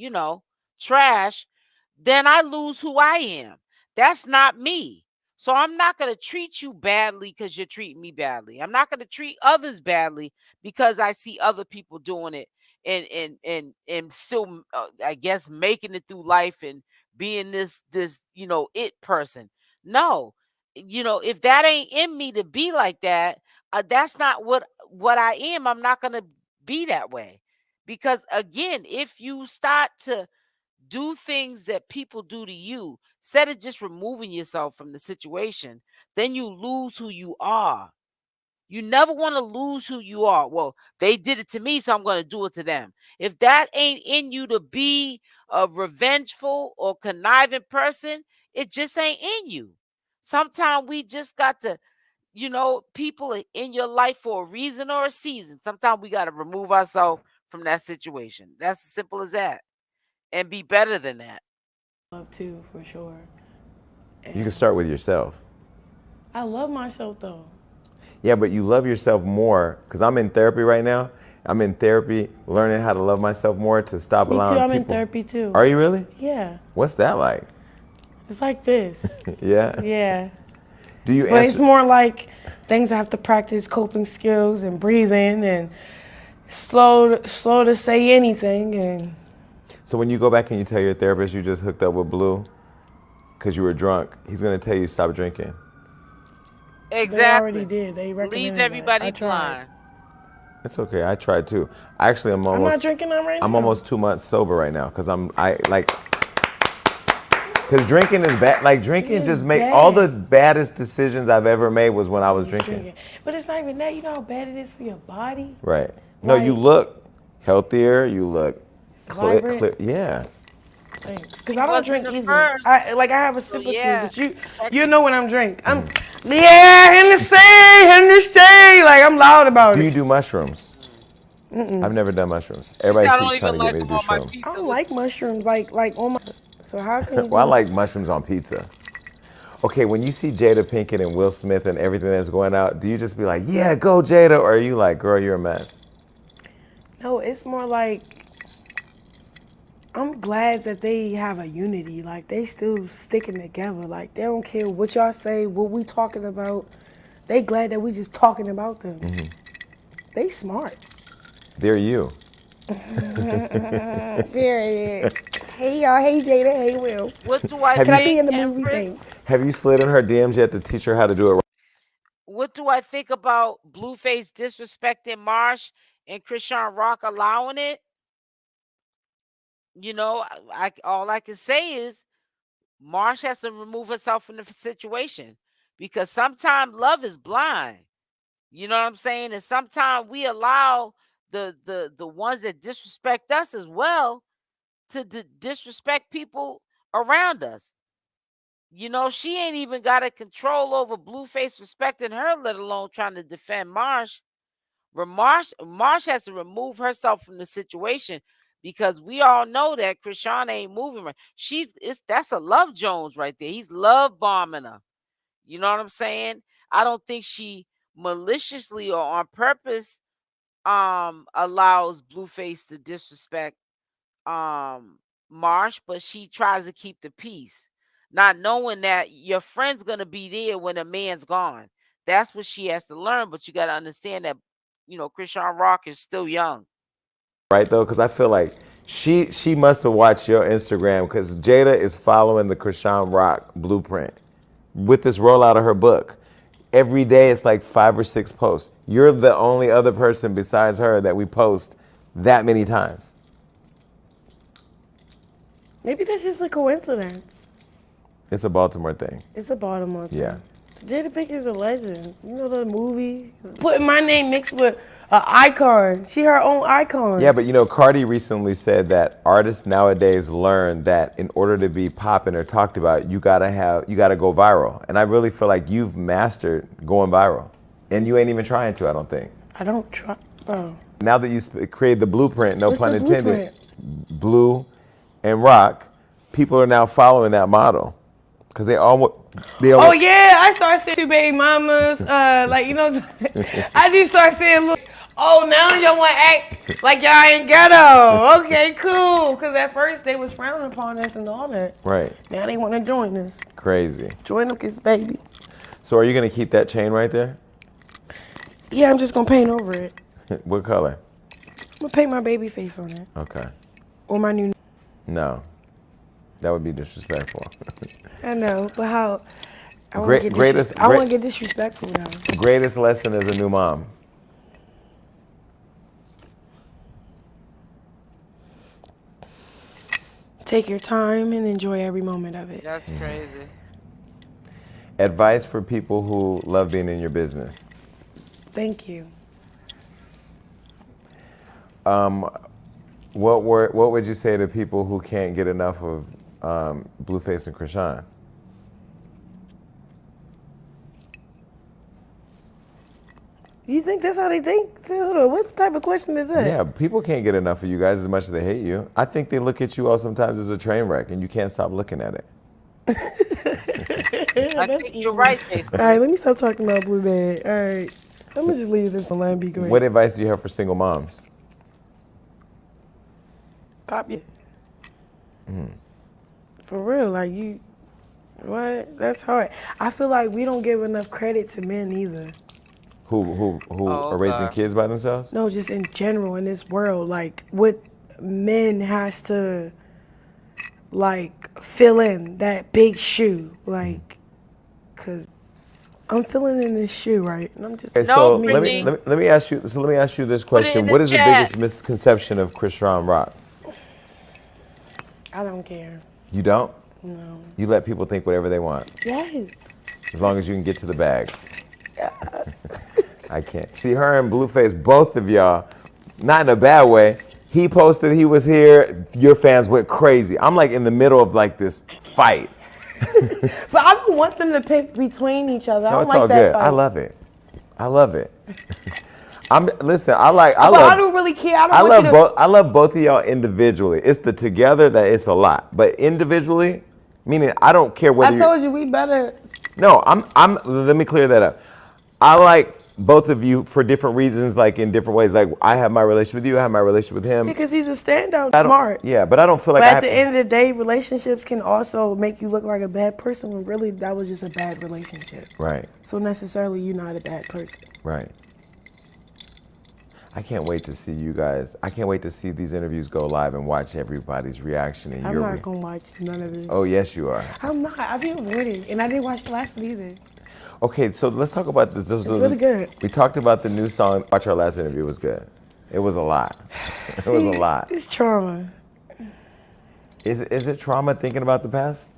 trash, then I lose who I am. That's not me. So I'm not going to treat you badly because you're treating me badly. I'm not going to treat others badly because I see other people doing it and still I guess making it through life and being this it person. No. If that ain't in me to be like that, that's not what I am. I'm not going to be that way. Because again, if you start to do things that people do to you, instead of just removing yourself from the situation, then you lose who you are. You never want to lose who you are. Well, they did it to me, so I'm going to do it to them. If that ain't in you to be a revengeful or conniving person, it just ain't in you. Sometimes we just got to you know, people in your life for a reason or a season. Sometimes we got to remove ourselves from that situation. That's as simple as that. And be better than that. Love too, for sure. You can start with yourself. I love myself though. Yeah, but you love yourself more, because I'm in therapy right now. I'm in therapy, learning how to love myself more to stop Me allowing too, I'm people. in therapy too. Are you really? Yeah. What's that like? It's like this. Yeah. Yeah. Do you But it's answer? more like things I have to practice, coping skills and breathing and slow to say anything. And So when you go back and you tell your therapist you just hooked up with Blue because you were drunk, he's gonna tell you stop drinking. Exactly. They already did. They recommended Leaves that. everybody I tried. blind. It's okay. I tried too. Actually, I'm I'm not drinking them right now. I'm almost 2 months sober right now because because drinking is bad. Like drinking just make all the baddest decisions I've ever made was when I was drinking. But it's not even that. You know how bad it is for your body? Right. No, you look healthier. You look vibrant. Yeah. Because I don't drink either. First. I have a sip or two, yeah. but you know when I'm drink. I'm Hennessy. Like I'm loud about it. Do you do mushrooms? I've never done mushrooms. Everybody keeps trying to get me to do shrooms. I don't like mushrooms like on my. So how can you? Well, I like mushrooms on pizza. Okay, when you see Jada Pinkett and Will Smith and everything that's going out, do you just be like, yeah, go Jada, or are you like, girl, you're a mess? No, it's more like I'm glad that they have a unity. Like they still sticking together. Like they don't care what y'all say, what we talking about. They glad that we just talking about them. Mm-hmm. They smart. They're you. Period. Hey y'all, hey Jada, hey Will. What do I Have Can I think? be in the movie? Thanks. Have you slid in her DMs yet to teach her how to do it right? What do I think about Blueface disrespecting Marsh and Chrisean Rock allowing it? You know, all I can say is Marsh has to remove herself from the situation because sometimes love is blind. You know what I'm saying? And sometimes we allow the ones that disrespect us as well to disrespect people around us. You know, she ain't even got a control over Blueface respecting her, let alone trying to defend Marsh. Marsh has to remove herself from the situation because we all know that Chrisean ain't moving right. That's a Love Jones right there. He's love bombing her. You know what I'm saying? I don't think she maliciously or on purpose allows Blueface to disrespect Marsh, but she tries to keep the peace, not knowing that your friend's gonna be there when a man's gone. That's what she has to learn. But you got to understand that, you know, Chrisean Rock is still young. Right though, because I feel like she must have watched your Instagram because Jada is following the Chrisean Rock blueprint with this rollout of her book. Every day it's like 5 or 6 posts. You're the only other person besides her that we post that many times. Maybe that's just a coincidence. It's a Baltimore thing. It's a Baltimore thing. Yeah. Jada Pinkett's a legend. You know the movie? Putting my name mixed with an icon. She her own icon. Yeah, but you know, Cardi recently said that artists nowadays learn that in order to be popping or talked about, you gotta go viral. And I really feel like you've mastered going viral. And you ain't even trying to, I don't think. I don't try, bro. Now that you created the blueprint, no What's pun the intended, blueprint? Blue and Rock, people are now following that model. Because they all. Oh yeah, I started seeing two baby mamas. Like you know, I do start seeing. Look, oh now y'all want to act like y'all ain't ghetto. Okay, cool. Because at first they was frowning upon us and all that. Right. Now they want to join us. Crazy. Join them, kids, baby. So are you gonna keep that chain right there? Yeah, I'm just gonna paint over it. What color? I'm gonna paint my baby face on it. Okay. Or my new. No. That would be disrespectful. I know, but how? I want to get disrespectful now. Greatest lesson as a new mom. Take your time and enjoy every moment of it. That's crazy. Advice for people who love being in your business. Thank you. What would you say to people who can't get enough of Blueface and Chrisean? You think that's how they think? Hold on, what type of question is that? Yeah, people can't get enough of you guys as much as they hate you. I think they look at you all sometimes as a train wreck, and you can't stop looking at it. I That's think you're evil. right, All right, Jason. let me stop talking about Blue Bag. All right, I'm gonna just leave this alone. Be What great. advice do you have for single moms? Pop it. For real, like you. What? That's hard. I feel like we don't give enough credit to men either. Who Oh are raising God. kids by themselves? No, just in general in this world, like what men has to like fill in that big shoe, like, cause I'm filling in this shoe, right? And I'm just Okay, No, so me Brittany. living. let me ask you. So let me ask you this Put it in question: the What is the chat. biggest misconception of Chrisean Rock? I don't care. You don't. No. You let people think whatever they want, Yes. as long as you can get to the bag. I can't. See her and Blueface, both of y'all, not in a bad way. He posted he was here. Your fans went crazy. I'm like in the middle of like this fight. But I don't want them to pick between each other. I No, don't it's all like that good. I fight. love it. I love it. I'm listen. I But I love. don't really care. I don't I want you love to. both. I love both of y'all individually. It's the together that it's a lot, but individually, meaning I don't care whether I you. told you we better. No, I'm. Let me clear that up. I like both of you for different reasons, like in different ways. Like I have my relationship with you. I have my relationship with him. Because he's a standout, I don't. smart. Yeah, but I don't feel like But I at have. the end of the day, relationships can also make you look like a bad person when really that was just a bad relationship. Right. So necessarily you're not a bad person. Right. I can't wait to see you guys. I can't wait to see these interviews go live and watch everybody's reaction and I'm your. not gonna watch none of this. Oh yes, you are. I'm not. I've been avoiding, and I didn't watch the last one either. Okay, so let's talk about this. It's really good. We talked about the new song. Watch our last interview. It was good. It was a lot. It was a See, lot. it's trauma. Is it trauma thinking about the past?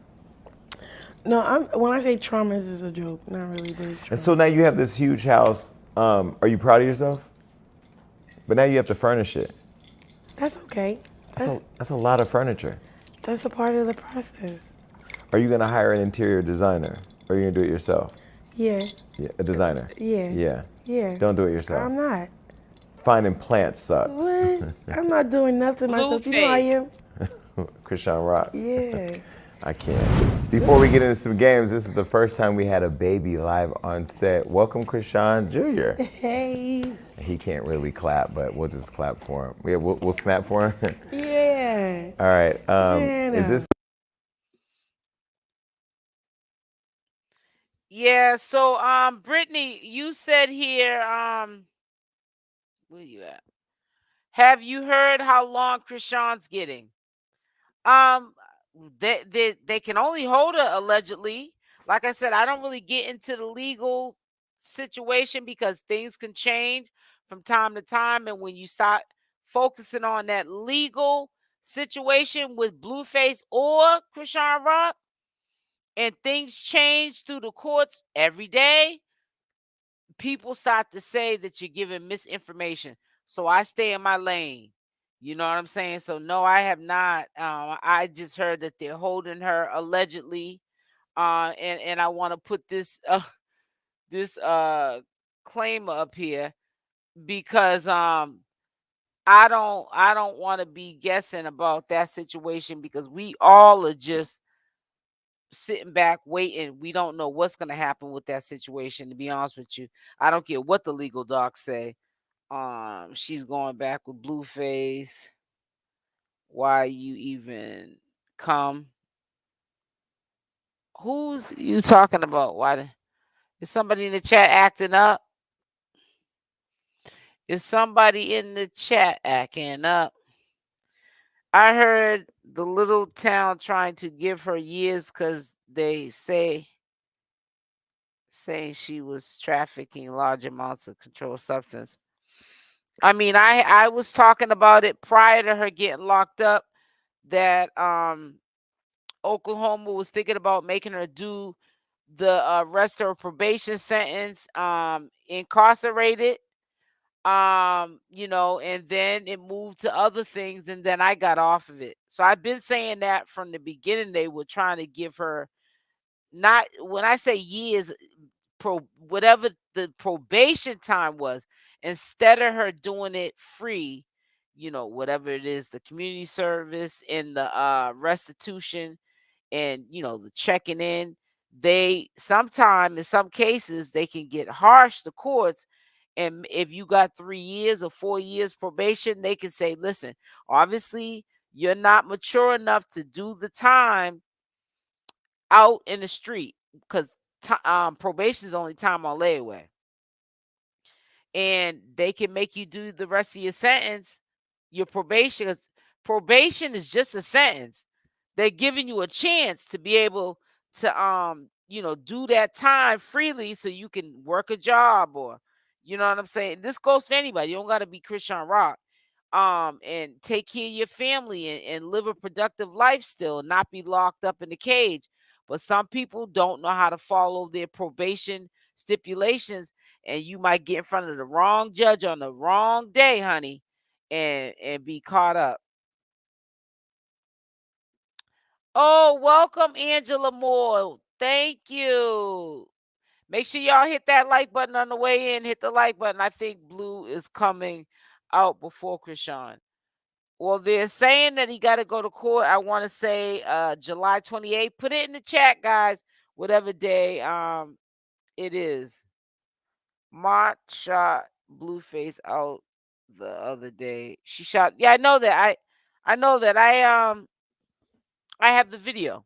No, when I say trauma, it's just a joke. Not really, but it's And trauma. so now you have this huge house. Are you proud of yourself? But now you have to furnish it. That's okay. That's a lot of furniture. That's a part of the process. Are you gonna hire an interior designer, or are you gonna do it yourself? Yeah. Yeah, a designer. Yeah. Yeah. Yeah. Don't do it yourself. I'm not. Finding plants sucks. What? I'm not doing nothing myself. You know I am. Chrisean Rock. Yeah. I can't. Before we get into some games, this is the first time we had a baby live on set. Welcome, Chrisean Jr. Hey. He can't really clap, but we'll just clap for him. Yeah, we'll snap for him. Yeah. All right. Jana. Is this? Yeah, so Brittany, you said here, where you at? Have you heard how long Krishan's getting? Um, they can only hold her allegedly. Like I said, I don't really get into the legal situation because things can change from time to time. And when you start focusing on that legal situation with Blueface or Chrisean Rock, and things change through the courts every day, people start to say that you're giving misinformation. So I stay in my lane. You know what I'm saying? So no, I have not. I just heard that they're holding her allegedly. And I want to put this this claim up here because I don't want to be guessing about that situation because we all are just sitting back waiting. We don't know what's going to happen with that situation, to be honest with you. I don't care what the legal docs say. She's going back with Blueface. Why you even come? Who's you talking about? Is somebody in the chat acting up? Is somebody in the chat acting up? I heard the little town trying to give her years because they saying she was trafficking large amounts of controlled substance. I mean, I was talking about it prior to her getting locked up that Oklahoma was thinking about making her do the rest of her probation sentence incarcerated. And then it moved to other things and then I got off of it. So I've been saying that from the beginning. They were trying to give her, not when I say years, whatever the probation time was, instead of her doing it free, whatever it is, the community service and the restitution and the checking in, they sometime in some cases they can get harsh, the courts. And if you got 3 years or 4 years probation, they can say, listen, obviously you're not mature enough to do the time out in the street, because probation is only time on layaway, and they can make you do the rest of your sentence, your probation. 'Cause probation is just a sentence. They're giving you a chance to be able to do that time freely so you can work a job, or you know what I'm saying. This goes for anybody. You don't got to be Chrisean Rock. And take care of your family, and live a productive life still, and not be locked up in the cage. But some people don't know how to follow their probation stipulations, and you might get in front of the wrong judge on the wrong day, honey, and be caught up. Oh, welcome, Angela Moore. Thank you. Make sure y'all hit that like button on the way in. Hit the like button. I think Blue is coming out before Chrisean. Well, they're saying that he got to go to court. I want to say July 28th. Put it in the chat, guys. Whatever day it is. March shot Blueface out the other day. She shot. Yeah, I know that. I know that. I have the video.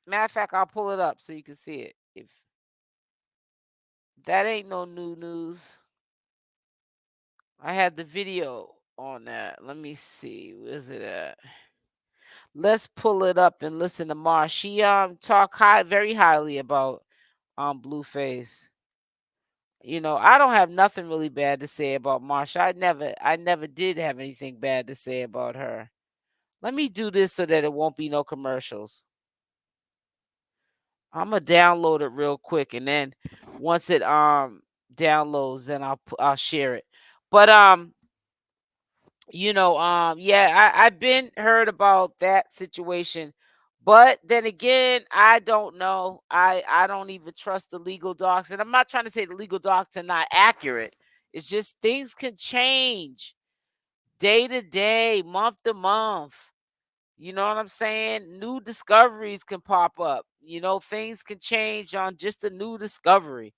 Matter of fact, I'll pull it up so you can see it. If that ain't no new news, I had the video on that. Let me see. Where's it at? Let's pull it up and listen to Marsh. She talk very highly about Blueface. I don't have nothing really bad to say about Marsh. I never did have anything bad to say about her. Let me do this so that it won't be no commercials. I'm gonna download it real quick, and then once it downloads, then I'll share it. But yeah, I've been heard about that situation, but then again, I don't know. I don't even trust the legal docs, and I'm not trying to say the legal docs are not accurate. It's just things can change day to day, month to month. You know what I'm saying? New discoveries can pop up. Things can change on just a new discovery.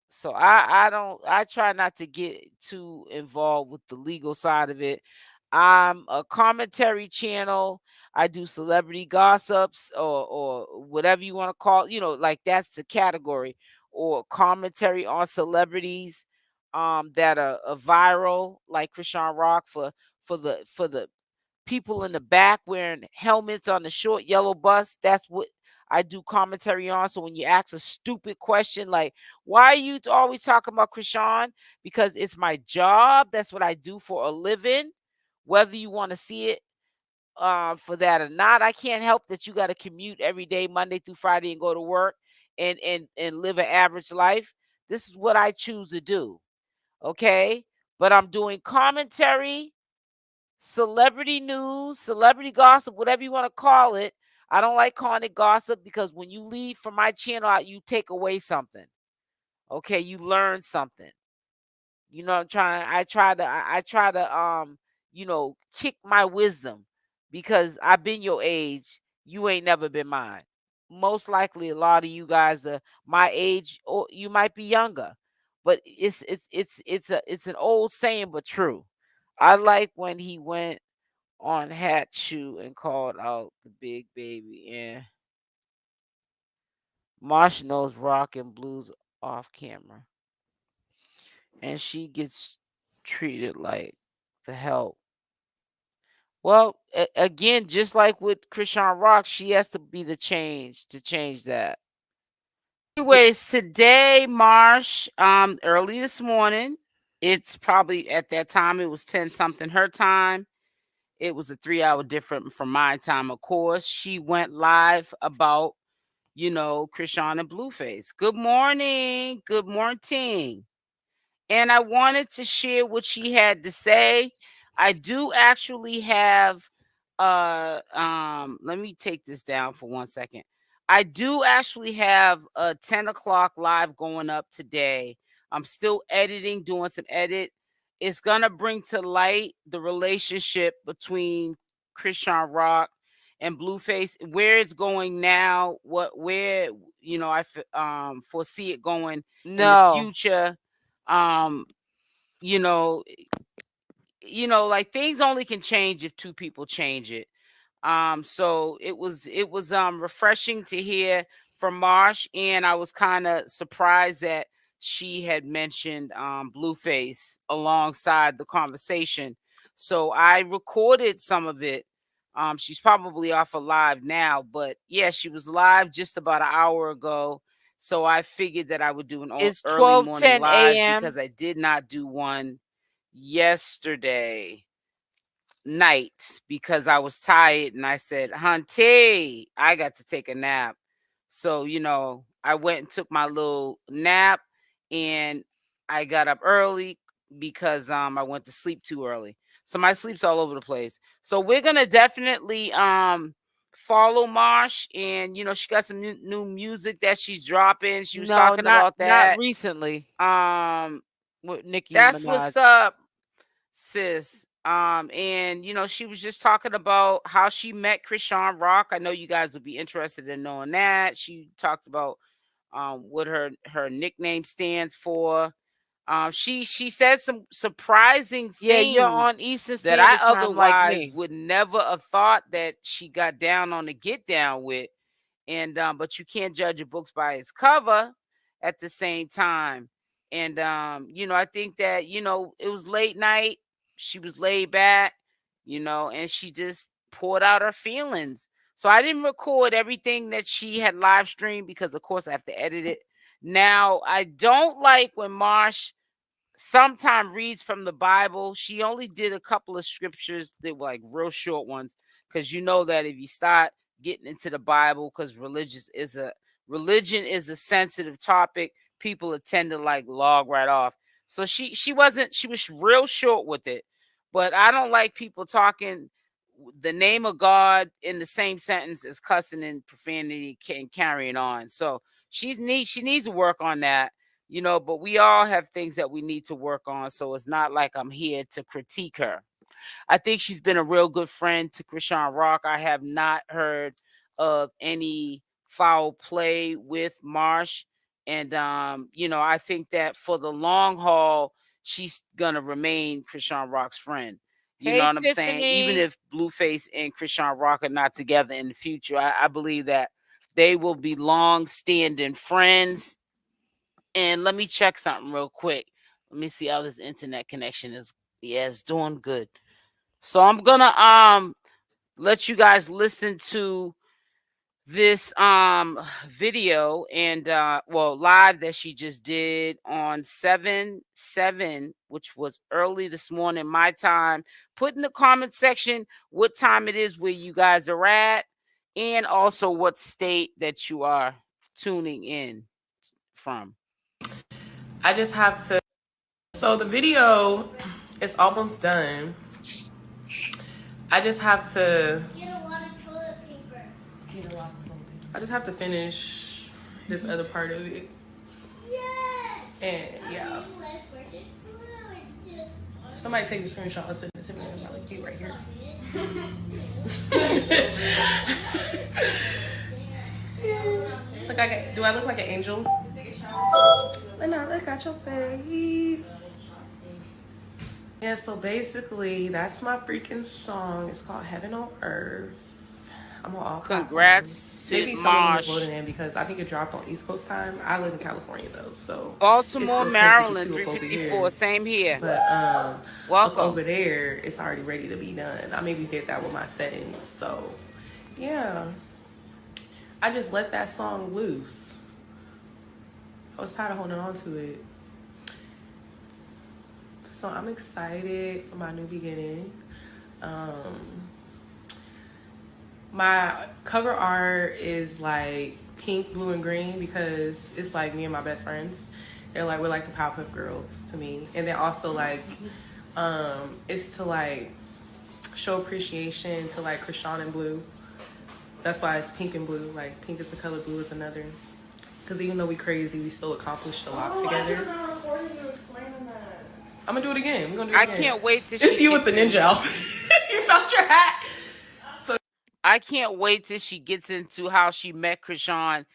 So I try not to get too involved with the legal side of it. I'm a commentary channel. I do celebrity gossips, or whatever you want to call, like that's the category, or commentary on celebrities that are viral, like Chrisean Rock, for the people in the back wearing helmets on the short yellow bus. That's what I do commentary on. So when you ask a stupid question like, why are you always talking about Chrisean? Because it's my job. That's what I do for a living. Whether you want to see it for that or not, I can't help that you got to commute every day, Monday through Friday, and go to work and live an average life. This is what I choose to do. Okay. But I'm doing commentary, celebrity news, celebrity gossip, whatever you want to call it. I don't like calling it gossip, because when you leave from my channel, you take away something. Okay, you learn something. I'm trying. I try to kick my wisdom, because I've been your age. You ain't never been mine. Most likely, a lot of you guys are my age, or you might be younger. But it's an old saying, but true. I like when he went on Hat Shoe and called out the big baby. And Marsh knows rock and blues off camera, and she gets treated like the help. Well, again, just like with Chrisean Rock, she has to be the change to change that. Anyways, today, Marsh, early this morning, it's probably at that time, it was 10 something her time. It was a 3-hour difference from my time, of course. She went live about, Chrisean and Blueface. Good morning. Good morning. And I wanted to share what she had to say. I do actually have let me take this down for 1 second. I do actually have a 10 o'clock live going up today. I'm still editing, doing some edit. It's gonna bring to light the relationship between Chrisean Rock and Blueface, where it's going now, where I foresee it going in the future. You know, like things only can change if two people change it. So it was refreshing to hear from Marsh, and I was kind of surprised that she had mentioned Blueface alongside the conversation. So I recorded some of it. She's probably off of live now, but yeah, she was live just about an hour ago. So I figured that I would do an early morning live because I did not do one yesterday night because I was tired, and I said, Hunty, I got to take a nap. So, I went and took my little nap, and I got up early because I went to sleep too early. So my sleep's all over the place. So we're gonna definitely follow Marsh, and she got some new music that she's dropping. She was talking about that. Not recently. With Nicki That's Minaj. what's up, sis. And she was just talking about how she met Chrisean Rock. I know you guys would be interested in knowing that. She talked about what her nickname stands for. She said some surprising things. Yeah, you're on Eastern that I Standard Time otherwise like me. would never have thought that she got down on the get down with. And but you can't judge a book by its cover at the same time. And I think that it was late night. She was laid back, and she just poured out her feelings. So I didn't record everything that she had live streamed because, of course, I have to edit it. Now, I don't like when Marsh sometimes reads from the Bible. She only did a couple of scriptures that were like real short ones, because you know that if you start getting into the Bible, because religion is a sensitive topic, people tend to like log right off. So she was real short with it. But I don't like people talking the name of God in the same sentence as cussing and profanity and carrying on. So she needs to work on that, but we all have things that we need to work on. So it's not like I'm here to critique her. I think she's been a real good friend to Chrisean Rock. I have not heard of any foul play with Marsh. And, I think that for the long haul, she's going to remain Chrisean Rock's friend. You know what I'm saying? Even if Blueface and Chrisean Rock are not together in the future, I believe that they will be long-standing friends. And let me check something real quick. Let me see how this internet connection is. Yeah, it's doing good. So I'm gonna let you guys listen to this video and live that she just did on 7/7, which was early this morning my time. Put in the comment section what time it is where you guys are at, and also what state that you are tuning in from. I just have to. So the video is almost done. I just have to. Get a lot of toilet paper. I just have to finish this other part of it. Yes. And yeah. Somebody take a screenshot and send it to me. It's really cute right here. Do I look like an angel? When I look at your face. Yeah, so basically, that's my freaking song. It's called Heaven on Earth. I'm on all Congrats to maybe Marsh. Someone voted in because I think it dropped on East Coast time. I live in California though, so Baltimore, Maryland, 354. Same here. But welcome over there. It's already ready to be done. I maybe did that with my settings. So yeah, I just let that song loose. I was tired of holding on to it. So I'm excited for my new beginning. My cover art is like pink, blue, and green because it's like me and my best friends. We're like the Powerpuff Girls to me. And then also like, it's to like show appreciation to like Chrisean and Blue. That's why it's pink and blue. Like, pink is the color, blue is another. Because even though we crazy, we still accomplished a lot together. I'm gonna do it again. We're gonna do it again. I can't wait to It's you with the ninja outfit. You found your hat. So I can't wait till she gets into how she met Chrisean.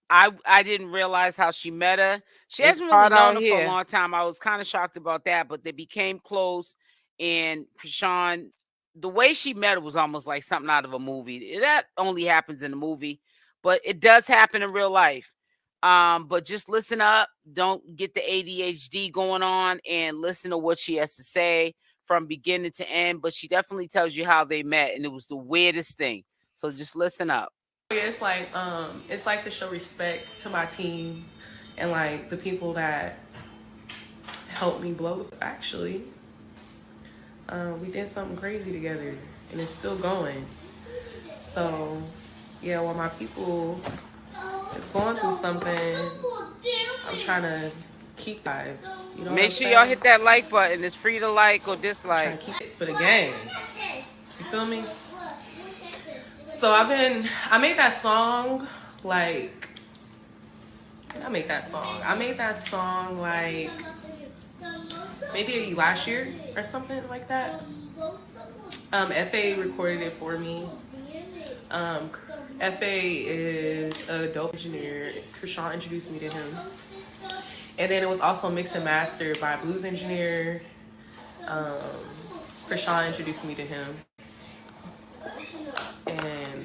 I didn't realize how she met her. She hasn't really known her for a long time. I was kind of shocked about that, but they became close. And Chrisean, the way she met her was almost like something out of a movie. That only happens in a movie, but it does happen in real life. But just listen up. Don't get the ADHD going on and listen to what she has to say from beginning to end. But she definitely tells you how they met, and it was the weirdest thing. So just listen up. yeah, it's like to show respect to my team and like the people that helped me blow. Actually, we did something crazy together, and it's still going. So yeah, when my people is going through something, I'm trying to keep live. You know, make sure y'all hit that like button. It's free to like or dislike. I'm trying to keep it for the game. You feel me? So I made that song like, I made that song like maybe last year or something like that. FA recorded it for me. FA is a dope engineer. Chrisean introduced me to him. And then it was also mixed and mastered by a blues engineer. Chrisean introduced me to him. And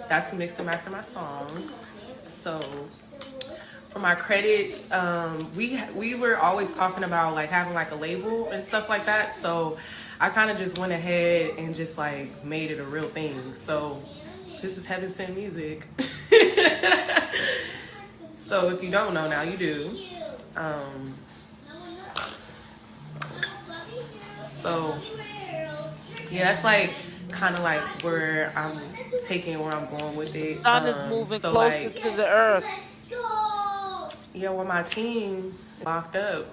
that's who mixed and mastered my song. So for my credits, we were always talking about like having like a label and stuff like that. So I kind of just went ahead and just like made it a real thing. So this is Heaven Sent Music. So if you don't know, now you do. So yeah, that's like kind of like where I'm going with it. The sun is moving closer like, to the earth. Yeah, when my team locked up,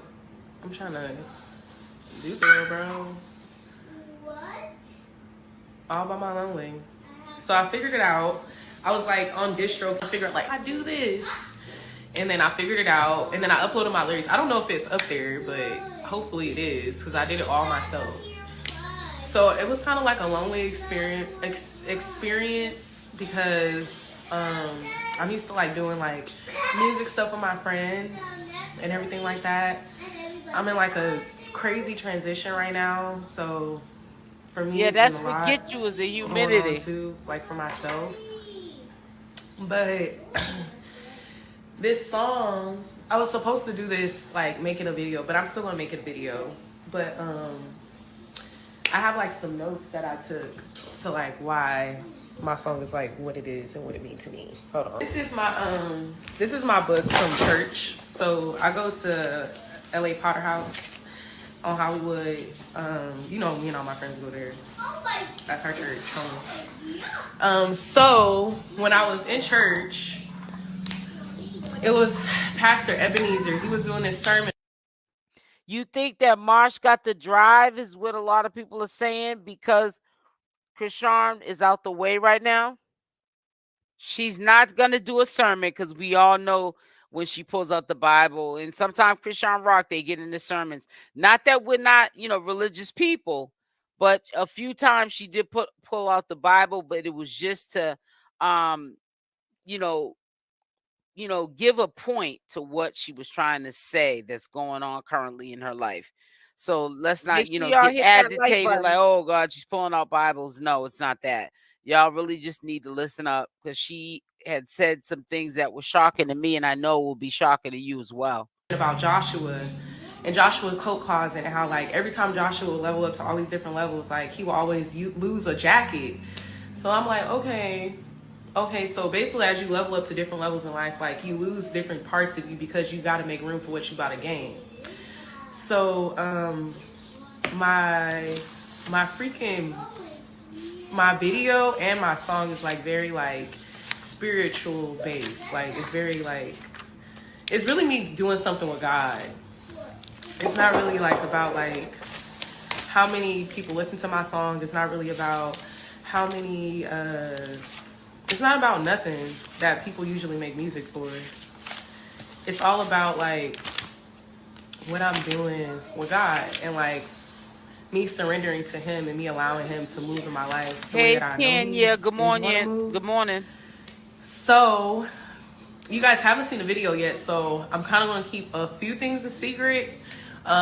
I'm trying to do that, bro. All by my lonely. So I figured it out. I was like on distro, I figured like I do this. And then I figured it out, and then I uploaded my lyrics. I don't know if it's up there, but hopefully it is, because I did it all myself. So it was kind of like a lonely experience because I'm used to like doing like music stuff with my friends and everything like that. I'm in like a crazy transition right now, so for me, yeah, that's what gets you is the humidity too, like for myself. But this song, I was supposed to do this like making a video, but I'm still gonna make it a video. But I have like some notes that I took to like why my song is like what it is and what it means to me. Hold on. This is my book from church. So I go to LA Potter House on Hollywood. You know, me and all my friends go there. That's our church home. So when I was in church, it was Pastor Ebenezer. He was doing this sermon. You think that Marsh got the drive is what a lot of people are saying because Chrisean is out the way right now? She's not going to do a sermon because we all know when she pulls out the Bible. And sometimes CashApp, they get into sermons. Not that we're not, religious people, but a few times she did pull out the Bible, but it was just to, give a point to what she was trying to say that's going on currently in her life. So let's not, get agitated like, oh God, she's pulling out Bibles. No, it's not that. Y'all really just need to listen up because she had said some things that were shocking to me and I know will be shocking to you as well. About Joshua and Joshua's coat closet and how like every time Joshua would level up to all these different levels, like he will always lose a jacket. So I'm like, okay, so basically as you level up to different levels in life, like you lose different parts of you because you got to make room for what you about to gain. So my video and my song is like very like spiritual based. Like it's very like, it's really me doing something with God. It's not really like about like how many people listen to my song. It's not really about how many, it's not about nothing that people usually make music for. It's all about like what I'm doing with God and like me surrendering to him and me allowing him to move in my life the way that I know Tanya, good morning. Good morning. So you guys haven't seen the video yet, so I'm kind of going to keep a few things a secret.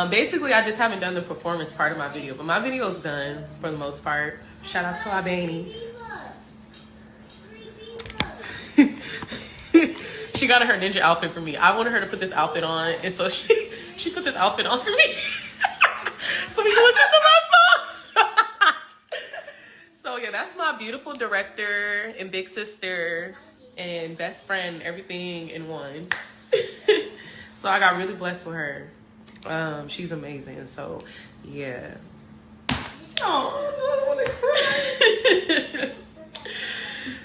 Basically, I just haven't done the performance part of my video, but my video is done for the most part. Shout out to Albany. She got her ninja outfit for me. I wanted her to put this outfit on, and so she put this outfit on for me. So we can listen to my song. So yeah, that's my beautiful director and big sister and best friend, everything in one. So I got really blessed with her. She's amazing. So yeah. Oh, I don't want to cry.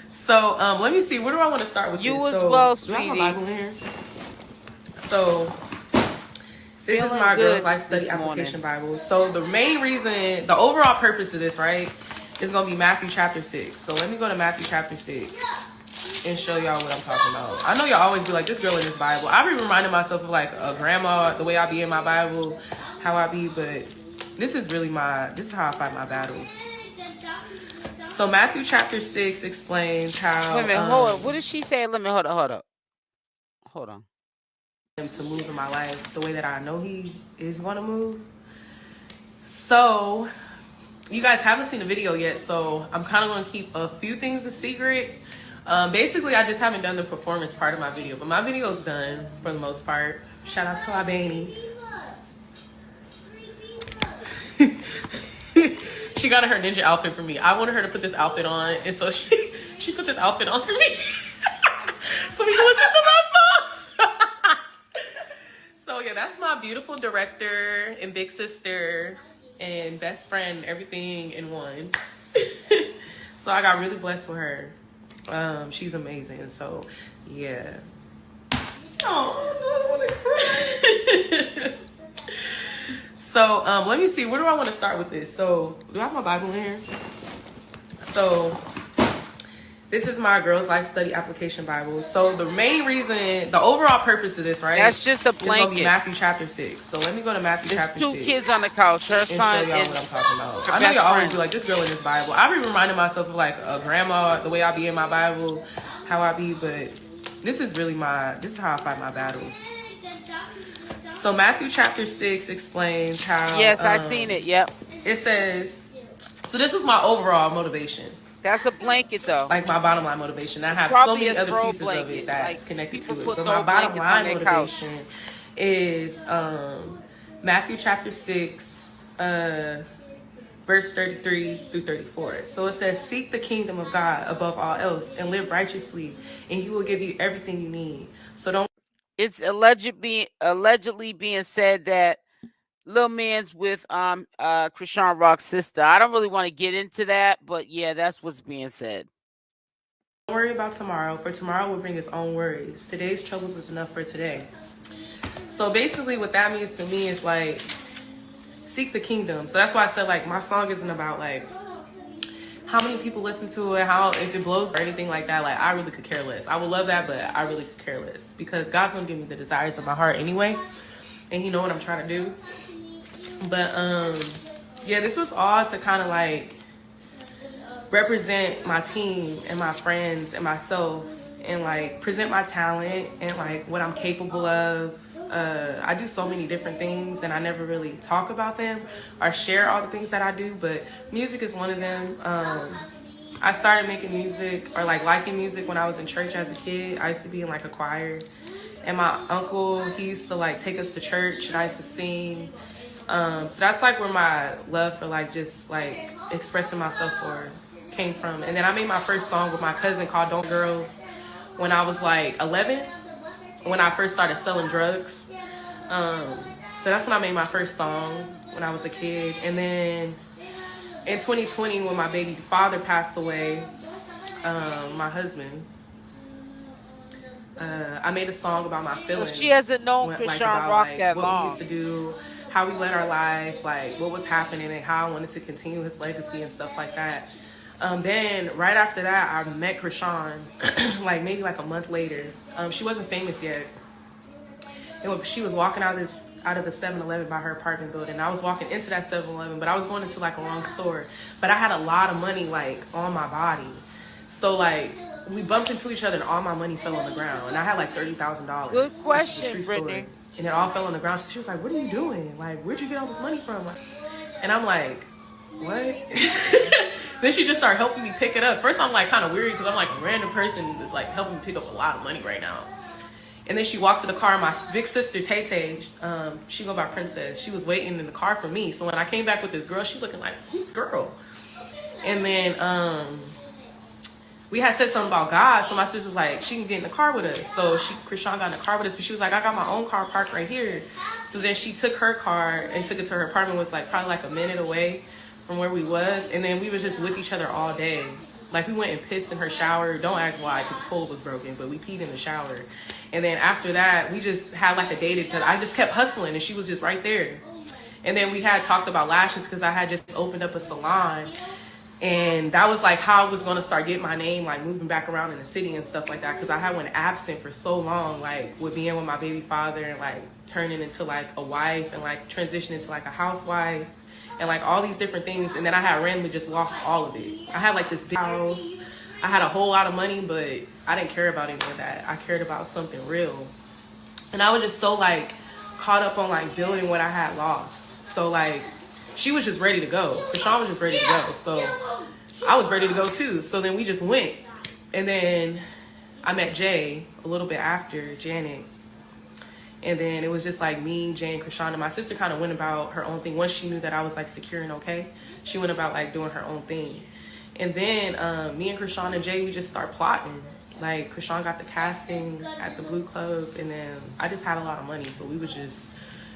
So let me see. Where do I want to start with you this? as So, well, do I have sweetie. my Bible in here? So this is my Girls Life Study Application Bible. So the main reason, the overall purpose of this, right, is going to be Matthew chapter 6. So let me go to Matthew chapter 6 and show y'all what I'm talking about. I know y'all always be like, this girl in this Bible. I be reminding myself of like a grandma, the way I be in my Bible, how I be, but this is really this is how I fight my battles. So Matthew chapter 6 explains how... Wait a minute, hold on. What did she say? Let me, hold on. To move in my life the way that I know he is going to move. So you guys haven't seen the video yet, so I'm kind of going to keep a few things a secret. Basically, I just haven't done the performance part of my video, but my video is done for the most part. Shout out to Albany. She got her ninja outfit for me. I wanted her to put this outfit on, and so she put this outfit on for me. So we can listen to my song. So yeah, that's my beautiful director and big sister and best friend, everything in one. So I got really blessed with her. She's amazing. So yeah. Oh, I don't want to cry. So let me see. Where do I want to start with this? So do I have my Bible in here? So this is my Girls Life Study Application Bible. So the main reason, the overall purpose of this, right? That's just a blanket. It's gonna be Matthew chapter 6. So let me go to Matthew chapter 6. There's 2 kids on the couch. Her son show y'all and what I'm talking about. I know y'all always be like, this girl in this Bible. I be reminding myself of like a grandma, the way I be in my Bible, how I be, but this is really this is how I fight my battles. So Matthew chapter 6 explains how... Yes, I seen it. Yep. It says... So this was my overall motivation. That's a blanket, though. Like my bottom line motivation. I have so many other pieces of it that's connected to it. But my bottom line motivation is Matthew chapter 6, verse 33 through 34. So it says, seek the kingdom of God above all else and live righteously, and he will give you everything you need. So don't... It's allegedly being said that Lil Man's with Chrisean Rock's sister. I don't really want to get into that, but yeah, that's what's being said. Don't worry about tomorrow, for tomorrow will bring its own worries. Today's troubles is enough for today. So basically what that means to me is like, seek the kingdom. So that's why I said like my song isn't about like how many people listen to it, if it blows or anything like that. Like I really could care less. I would love that, but I really could care less because God's gonna give me the desires of my heart anyway, and he know what I'm trying to do. But yeah, this was all to kind of like represent my team and my friends and myself and like present my talent and like what I'm capable of. I do so many different things and I never really talk about them or share all the things that I do, but music is one of them. I started making music or like liking music when I was in church as a kid. I used to be in like a choir, and my uncle, he used to like take us to church and I used to sing. So that's like where my love for like just like expressing myself came from. And then I made my first song with my cousin called Don't Girls when I was like 11, when I first started selling drugs. So that's when I made my first song when I was a kid. And then in 2020, when my baby father passed away, my husband, I made a song about my feelings. So she hasn't known Chrisean Rock that what long. we used to do, how we led our life, like what was happening and how I wanted to continue his legacy and stuff like that. Then right after that, I met Chrisean, like maybe like a month later. She wasn't famous yet. And she was walking out of the 7-Eleven by her apartment building. I was walking into that 7-Eleven, but I was going into like a wrong store. But I had a lot of money like on my body. So like we bumped into each other and all my money fell on the ground. And I had like $30,000. Good question, Brittany. And it all fell on the ground. She was like, "What are you doing? Like, where'd you get all this money from?" And I'm like, "What?" Then she just started helping me pick it up. First I'm like kind of weird because I'm like a random person that's like helping me pick up a lot of money right now. And then she walks to the car. My big sister, Tay, she go by Princess. She was waiting in the car for me. So when I came back with this girl, she looking like, who's girl? And then we had said something about God. So my sister was like, she can get in the car with us. So Chrisean got in the car with us. But she was like, I got my own car parked right here. So then she took her car and took it to her apartment. It was like probably like a minute away from where we was. And then we was just with each other all day. Like we went and pissed in her shower. Don't ask why, because the toilet was broken, but we peed in the shower. And then after that, we just had like a date because I just kept hustling and she was just right there. And then we had talked about lashes because I had just opened up a salon. And that was like how I was going to start getting my name, like moving back around in the city and stuff like that. Because I had went absent for so long, like with being with my baby father and like turning into like a wife and like transitioning to like a housewife. And like all these different things. And then I had randomly just lost all of it. I had like this big house. I had a whole lot of money, but I didn't care about any of that. I cared about something real. And I was just so like caught up on like building what I had lost. So like she was just ready to go. Chrisean was just ready to go. So I was ready to go too. So then we just went. And then I met Jay a little bit after, Janet. And then it was just like me, Jay, and Chrisean. And my sister kind of went about her own thing. Once she knew that I was like secure and okay, she went about like doing her own thing. And then me and Chrisean and Jay, we just start plotting. Like Chrisean got the casting at the Blue Club. And then I just had a lot of money. So we was just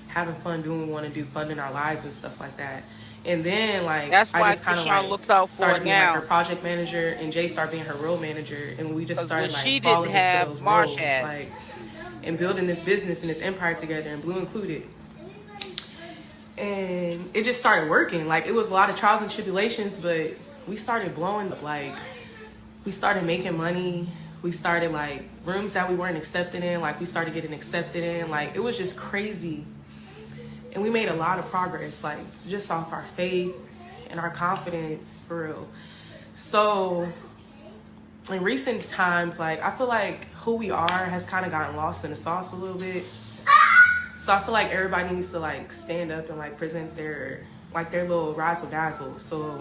having fun doing what we want to do, funding our lives and stuff like that. And then like that's why I just kind of like looks out for started being now. like her project manager, and Jay started being her role manager, and we just started like she falling didn't have into those Marsh roles, had. like and building this business and this empire together, and Blue included. And it just started working. Like it was a lot of trials and tribulations, but we started blowing up. Like we started making money. We started like rooms that we weren't accepted in. Like we started getting accepted in. Like it was just crazy. And we made a lot of progress, like just off our faith and our confidence, for real. So in recent times, like I feel like who we are has kind of gotten lost in the sauce a little bit. So I feel like everybody needs to like stand up and like present their little razzle dazzle, so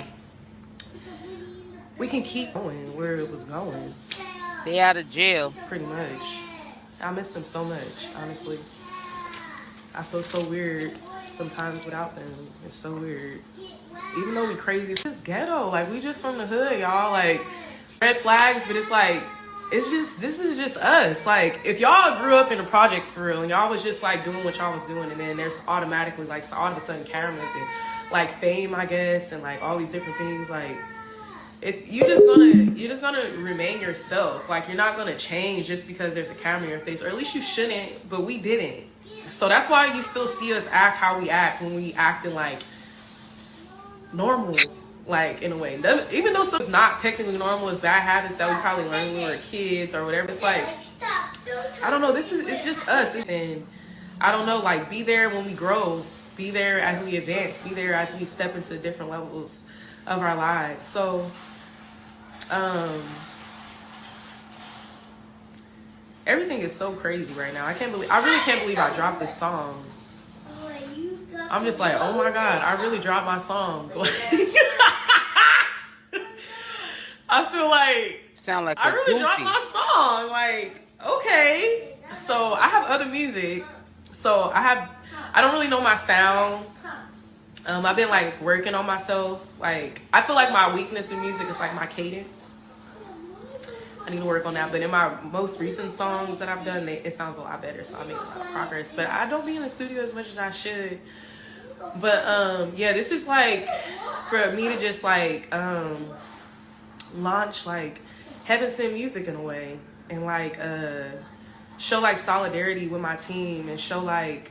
we can keep going where it was going. Stay out of jail. Pretty much. I miss them so much, honestly. I feel so weird sometimes without them. It's so weird. Even though we crazy, it's just ghetto. Like we just from the hood, y'all. Like red flags, but it's like this is just us. Like if y'all grew up in the projects for real and y'all was just like doing what y'all was doing, and then there's automatically like all of a sudden cameras and like fame, I guess, and like all these different things. Like if you're just gonna remain yourself. Like you're not gonna change just because there's a camera in your face, or at least you shouldn't. But we didn't. So that's why you still see us act how we act when we acting like normal, like in a way. Even though it's not technically normal, it's bad habits that we probably learned when we were kids or whatever. It's like, I don't know, it's just us. And I don't know, like be there when we grow, be there as we advance, be there as we step into different levels of our lives. So, everything is so crazy right now. I really can't believe I dropped this song. I'm just like, oh my God, I really dropped my song. I feel like sound like I really dropped my song. Like, okay. So I have other music. So I don't really know my sound. I've been like working on myself. Like, I feel like my weakness in music is like my cadence. I need to work on that. But in my most recent songs that I've done, it sounds a lot better. So I make a lot of progress. But I don't be in the studio as much as I should. But yeah, this is like for me to just like launch like heaven sent music in a way, and like show like solidarity with my team, and show like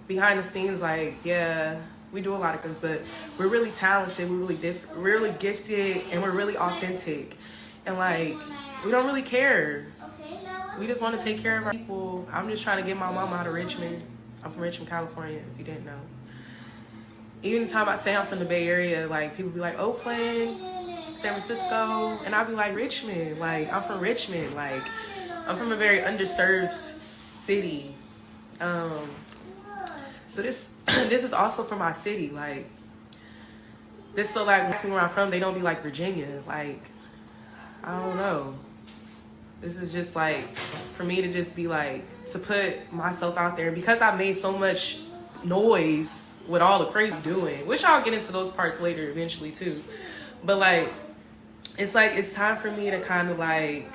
behind the scenes, like, yeah, We do a lot of things, but we're really talented. We're really gifted, and we're really authentic. And like, we don't really care. We just want to take care of our people. I'm just trying to get my mom out of Richmond. I'm from Richmond, California, if you didn't know. Even the time I say I'm from the Bay Area, like, people be like, Oakland, San Francisco, and I'll be like, Richmond. Like, I'm from Richmond. Like, I'm from a very underserved city. So this is also for my city. Like, this, so like, where I'm from, they don't be like Virginia. Like, I don't know. This is just like, for me to just be like, to put myself out there. And because I made so much noise with all the crazy I'm doing, which I'll get into those parts later eventually too. But like, it's time for me to kind of like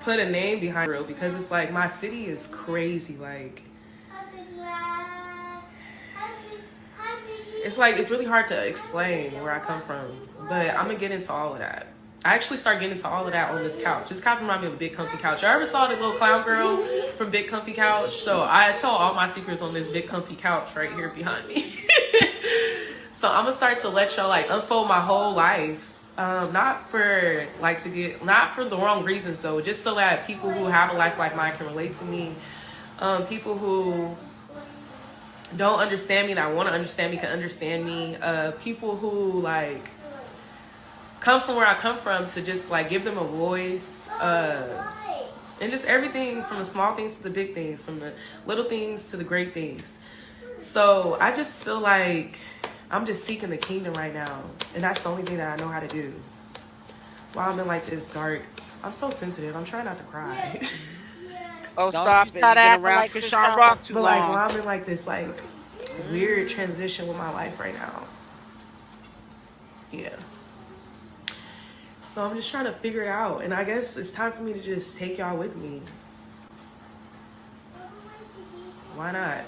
put a name behind it, because it's like, my city is crazy. Like, it's really hard to explain where I come from, but I'm gonna get into all of that. I actually start getting into all of that on this couch. This couch reminds me of a Big Comfy Couch. I ever saw the little clown girl from Big Comfy Couch? So I tell all my secrets on this Big Comfy Couch right here behind me. So I'm gonna start to let y'all like unfold my whole life. Not for the wrong reasons though, just so that people who have a life like mine can relate to me. People who don't understand me, that want to understand me, can understand me. People who like come from where I come from, to just like give them a voice. And just everything, from the small things to the big things, from the little things to the great things. So I just feel like I'm just seeking the kingdom right now. And that's the only thing that I know how to do. While I'm in like this dark, I'm so sensitive. I'm trying not to cry. Oh, stop it. You've been around like Chrisean Rock too long. But like, while I'm in like this like weird transition with my life right now. Yeah. So I'm just trying to figure it out. And I guess it's time for me to just take y'all with me. Why not?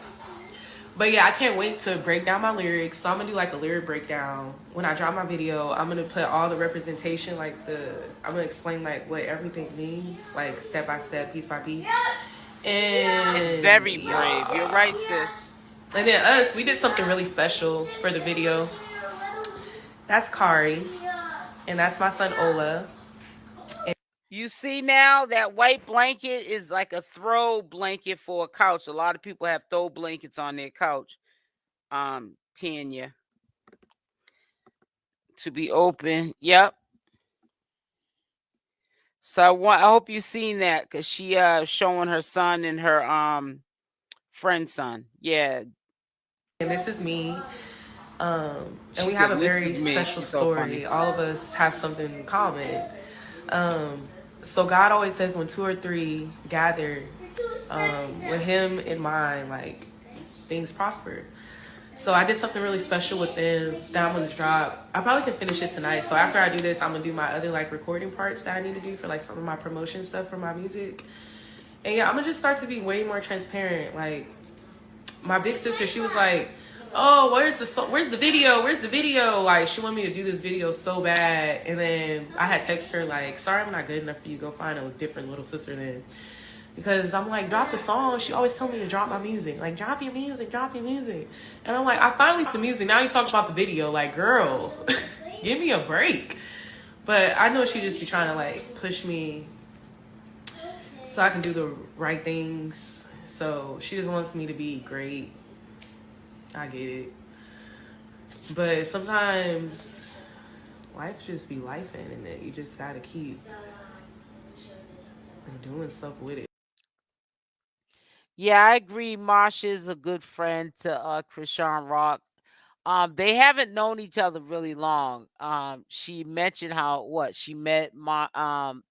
But yeah, I can't wait to break down my lyrics. So I'm gonna do like a lyric breakdown. When I drop my video, I'm gonna put all the representation, I'm gonna explain like what everything means, like step by step, piece by piece. And it's very brave. You're right, sis. And then we did something really special for the video. That's Kari. And that's my son, Ola. You see now, that white blanket is like a throw blanket for a couch. A lot of people have throw blankets on their couch. Tanya. To be open. Yep. So I hope you've seen that, because she showing her son and her friend's son. Yeah. And this is me. And we have a very special story. So all of us have something in common. So God always says, when 2 or 3 gather with him in mind, like, things prosper. So I did something really special with them that I'm going to drop. I probably can finish it tonight. So after I do this, I'm going to do my other like recording parts that I need to do for like some of my promotion stuff for my music. And yeah, I'm going to just start to be way more transparent. Like, my big sister, she was like, oh, where's the video? Like, she wanted me to do this video so bad. And then I had texted her like, sorry, I'm not good enough for you. Go find a different little sister then. Because I'm like, drop the song. She always told me to drop my music. Like, drop your music. And I'm like, I finally put the music. Now you talk about the video. Like, girl, give me a break. But I know she just be trying to like push me so I can do the right things. So she just wants me to be great. I get it. But sometimes life just be lifing, and then you just gotta keep doing stuff with it. Yeah, I agree. Marsh is a good friend to Chrisean Rock. They haven't known each other really long. She mentioned how she met I'm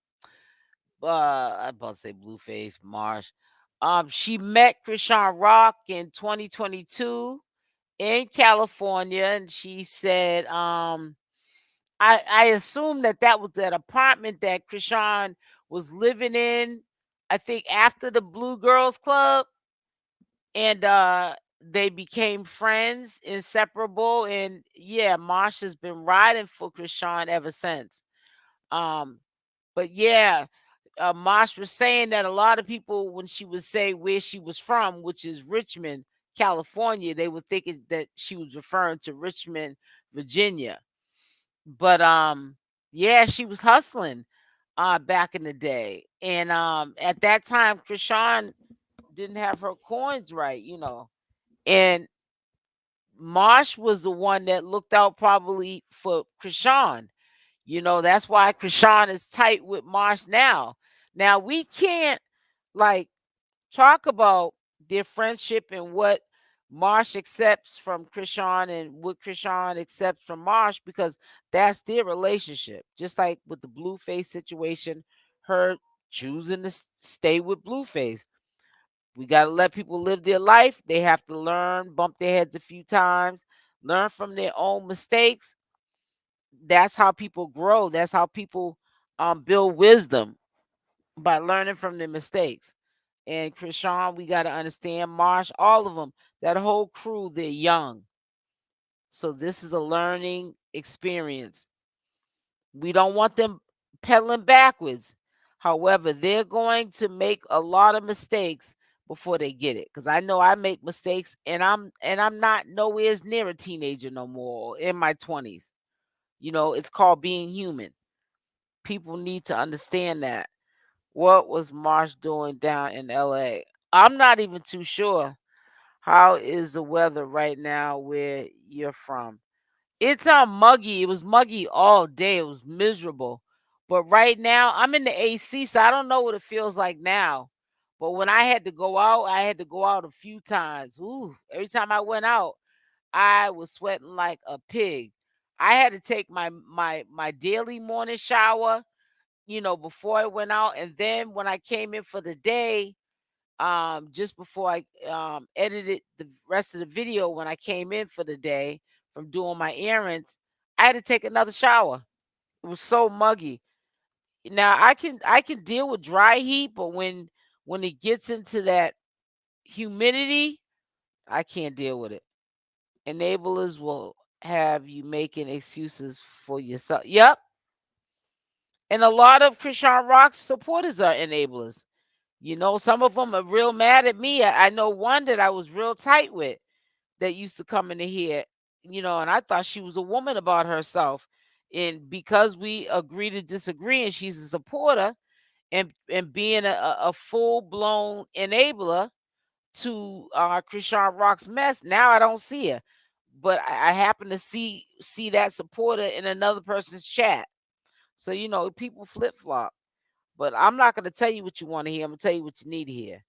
about to say Blueface, Marsh. She met Chrisean Rock in 2022 in California, and she said, I assume that was that apartment that Chrisean was living in, I think after the Blue Girls Club, and they became friends, inseparable. And yeah, Marsh has been riding for Chrisean ever since. But yeah, Marsh was saying that a lot of people, when she would say where she was from, which is Richmond, California, they were thinking that she was referring to Richmond, Virginia. But yeah, she was hustling back in the day. And at that time, Chrisean didn't have her coins right, And Marsh was the one that looked out probably for Chrisean. That's why Chrisean is tight with Marsh now. Now we can't like talk about their friendship and what Marsh accepts from Chrisean and what Chrisean accepts from Marsh because that's their relationship. Just like with the Blueface situation, her choosing to stay with Blueface. We got to let people live their life. They have to learn, bump their heads a few times, learn from their own mistakes. That's how people grow. That's how people build wisdom by learning from their mistakes. And Chrisean, we got to understand Marsh, all of them, that whole crew, they're young. So this is a learning experience. We don't want them pedaling backwards. However, they're going to make a lot of mistakes before they get it. Because I know I make mistakes, and I'm not nowhere near a teenager no more, in my 20s. It's called being human. People need to understand that. What was Marsh doing down in LA? I'm not even too sure. How is the weather right now where you're from? It's muggy. It was muggy all day. It was miserable. But right now, I'm in the AC, so I don't know what it feels like now. But when I had to go out, I had to go out a few times. Ooh, every time I went out, I was sweating like a pig. I had to take my daily morning shower, before I went out, and then when I came in for the day, just before I edited the rest of the video, when I came in for the day from doing my errands, I had to take another shower. It was so muggy. Now I can deal with dry heat, but when it gets into that humidity, I can't deal with it. Enablers will have you making excuses for yourself. Yep. And a lot of Chrisean Rock's supporters are enablers. Some of them are real mad at me. I know one that I was real tight with that used to come into here, and I thought she was a woman about herself. And because we agree to disagree, and she's a supporter and being a full blown enabler to Chrisean Rock's mess, now I don't see her. But I happen to see that supporter in another person's chat. So people flip flop. But I'm not going to tell you what you want to hear. I'm going to tell you what you need to hear.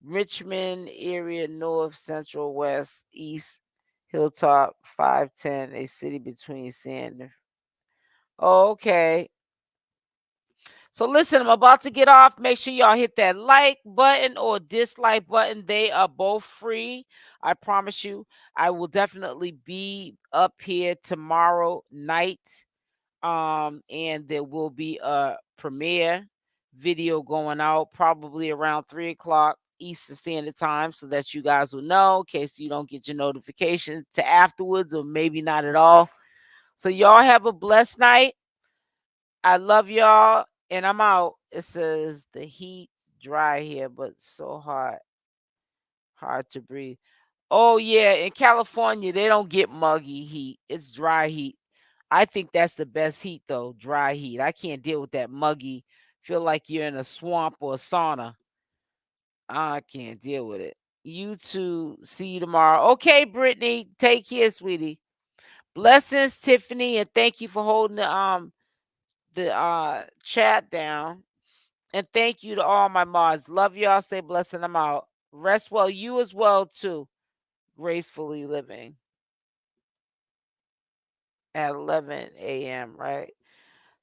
Richmond area, north, central, west, east, Hilltop, 510, a city between San. Oh, okay. So listen, I'm about to get off. Make sure y'all hit that like button or dislike button. They are both free. I promise you, I will definitely be up here tomorrow night. And there will be a premiere video going out probably around 3 o'clock Eastern Standard Time, so that you guys will know in case you don't get your notification to afterwards, or maybe not at all. So y'all have a blessed night. I love y'all, and I'm out. It says the heat dry here, but so hard to breathe. Oh yeah, in California they don't get muggy heat. It's dry heat. I think that's the best heat though, dry heat. I can't deal with that muggy. Feel like you're in a swamp or a sauna. I can't deal with it. You too. See you tomorrow. Okay, Brittany. Take care, sweetie. Blessings, Tiffany, and thank you for holding the chat down. And thank you to all my mods. Love y'all. Stay blessed, and I'm out. Rest well. You as well too. Gracefully living at 11 a.m. Right.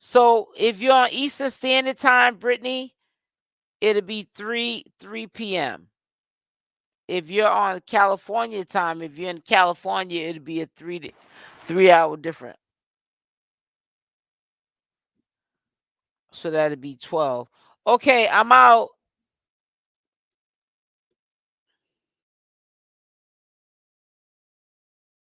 So if you're on Eastern Standard Time, Brittany, it'll be 3 p.m. If you're on California time, if you're in California, it'll be a 3 hour different. So that'll be 12. Okay, I'm out.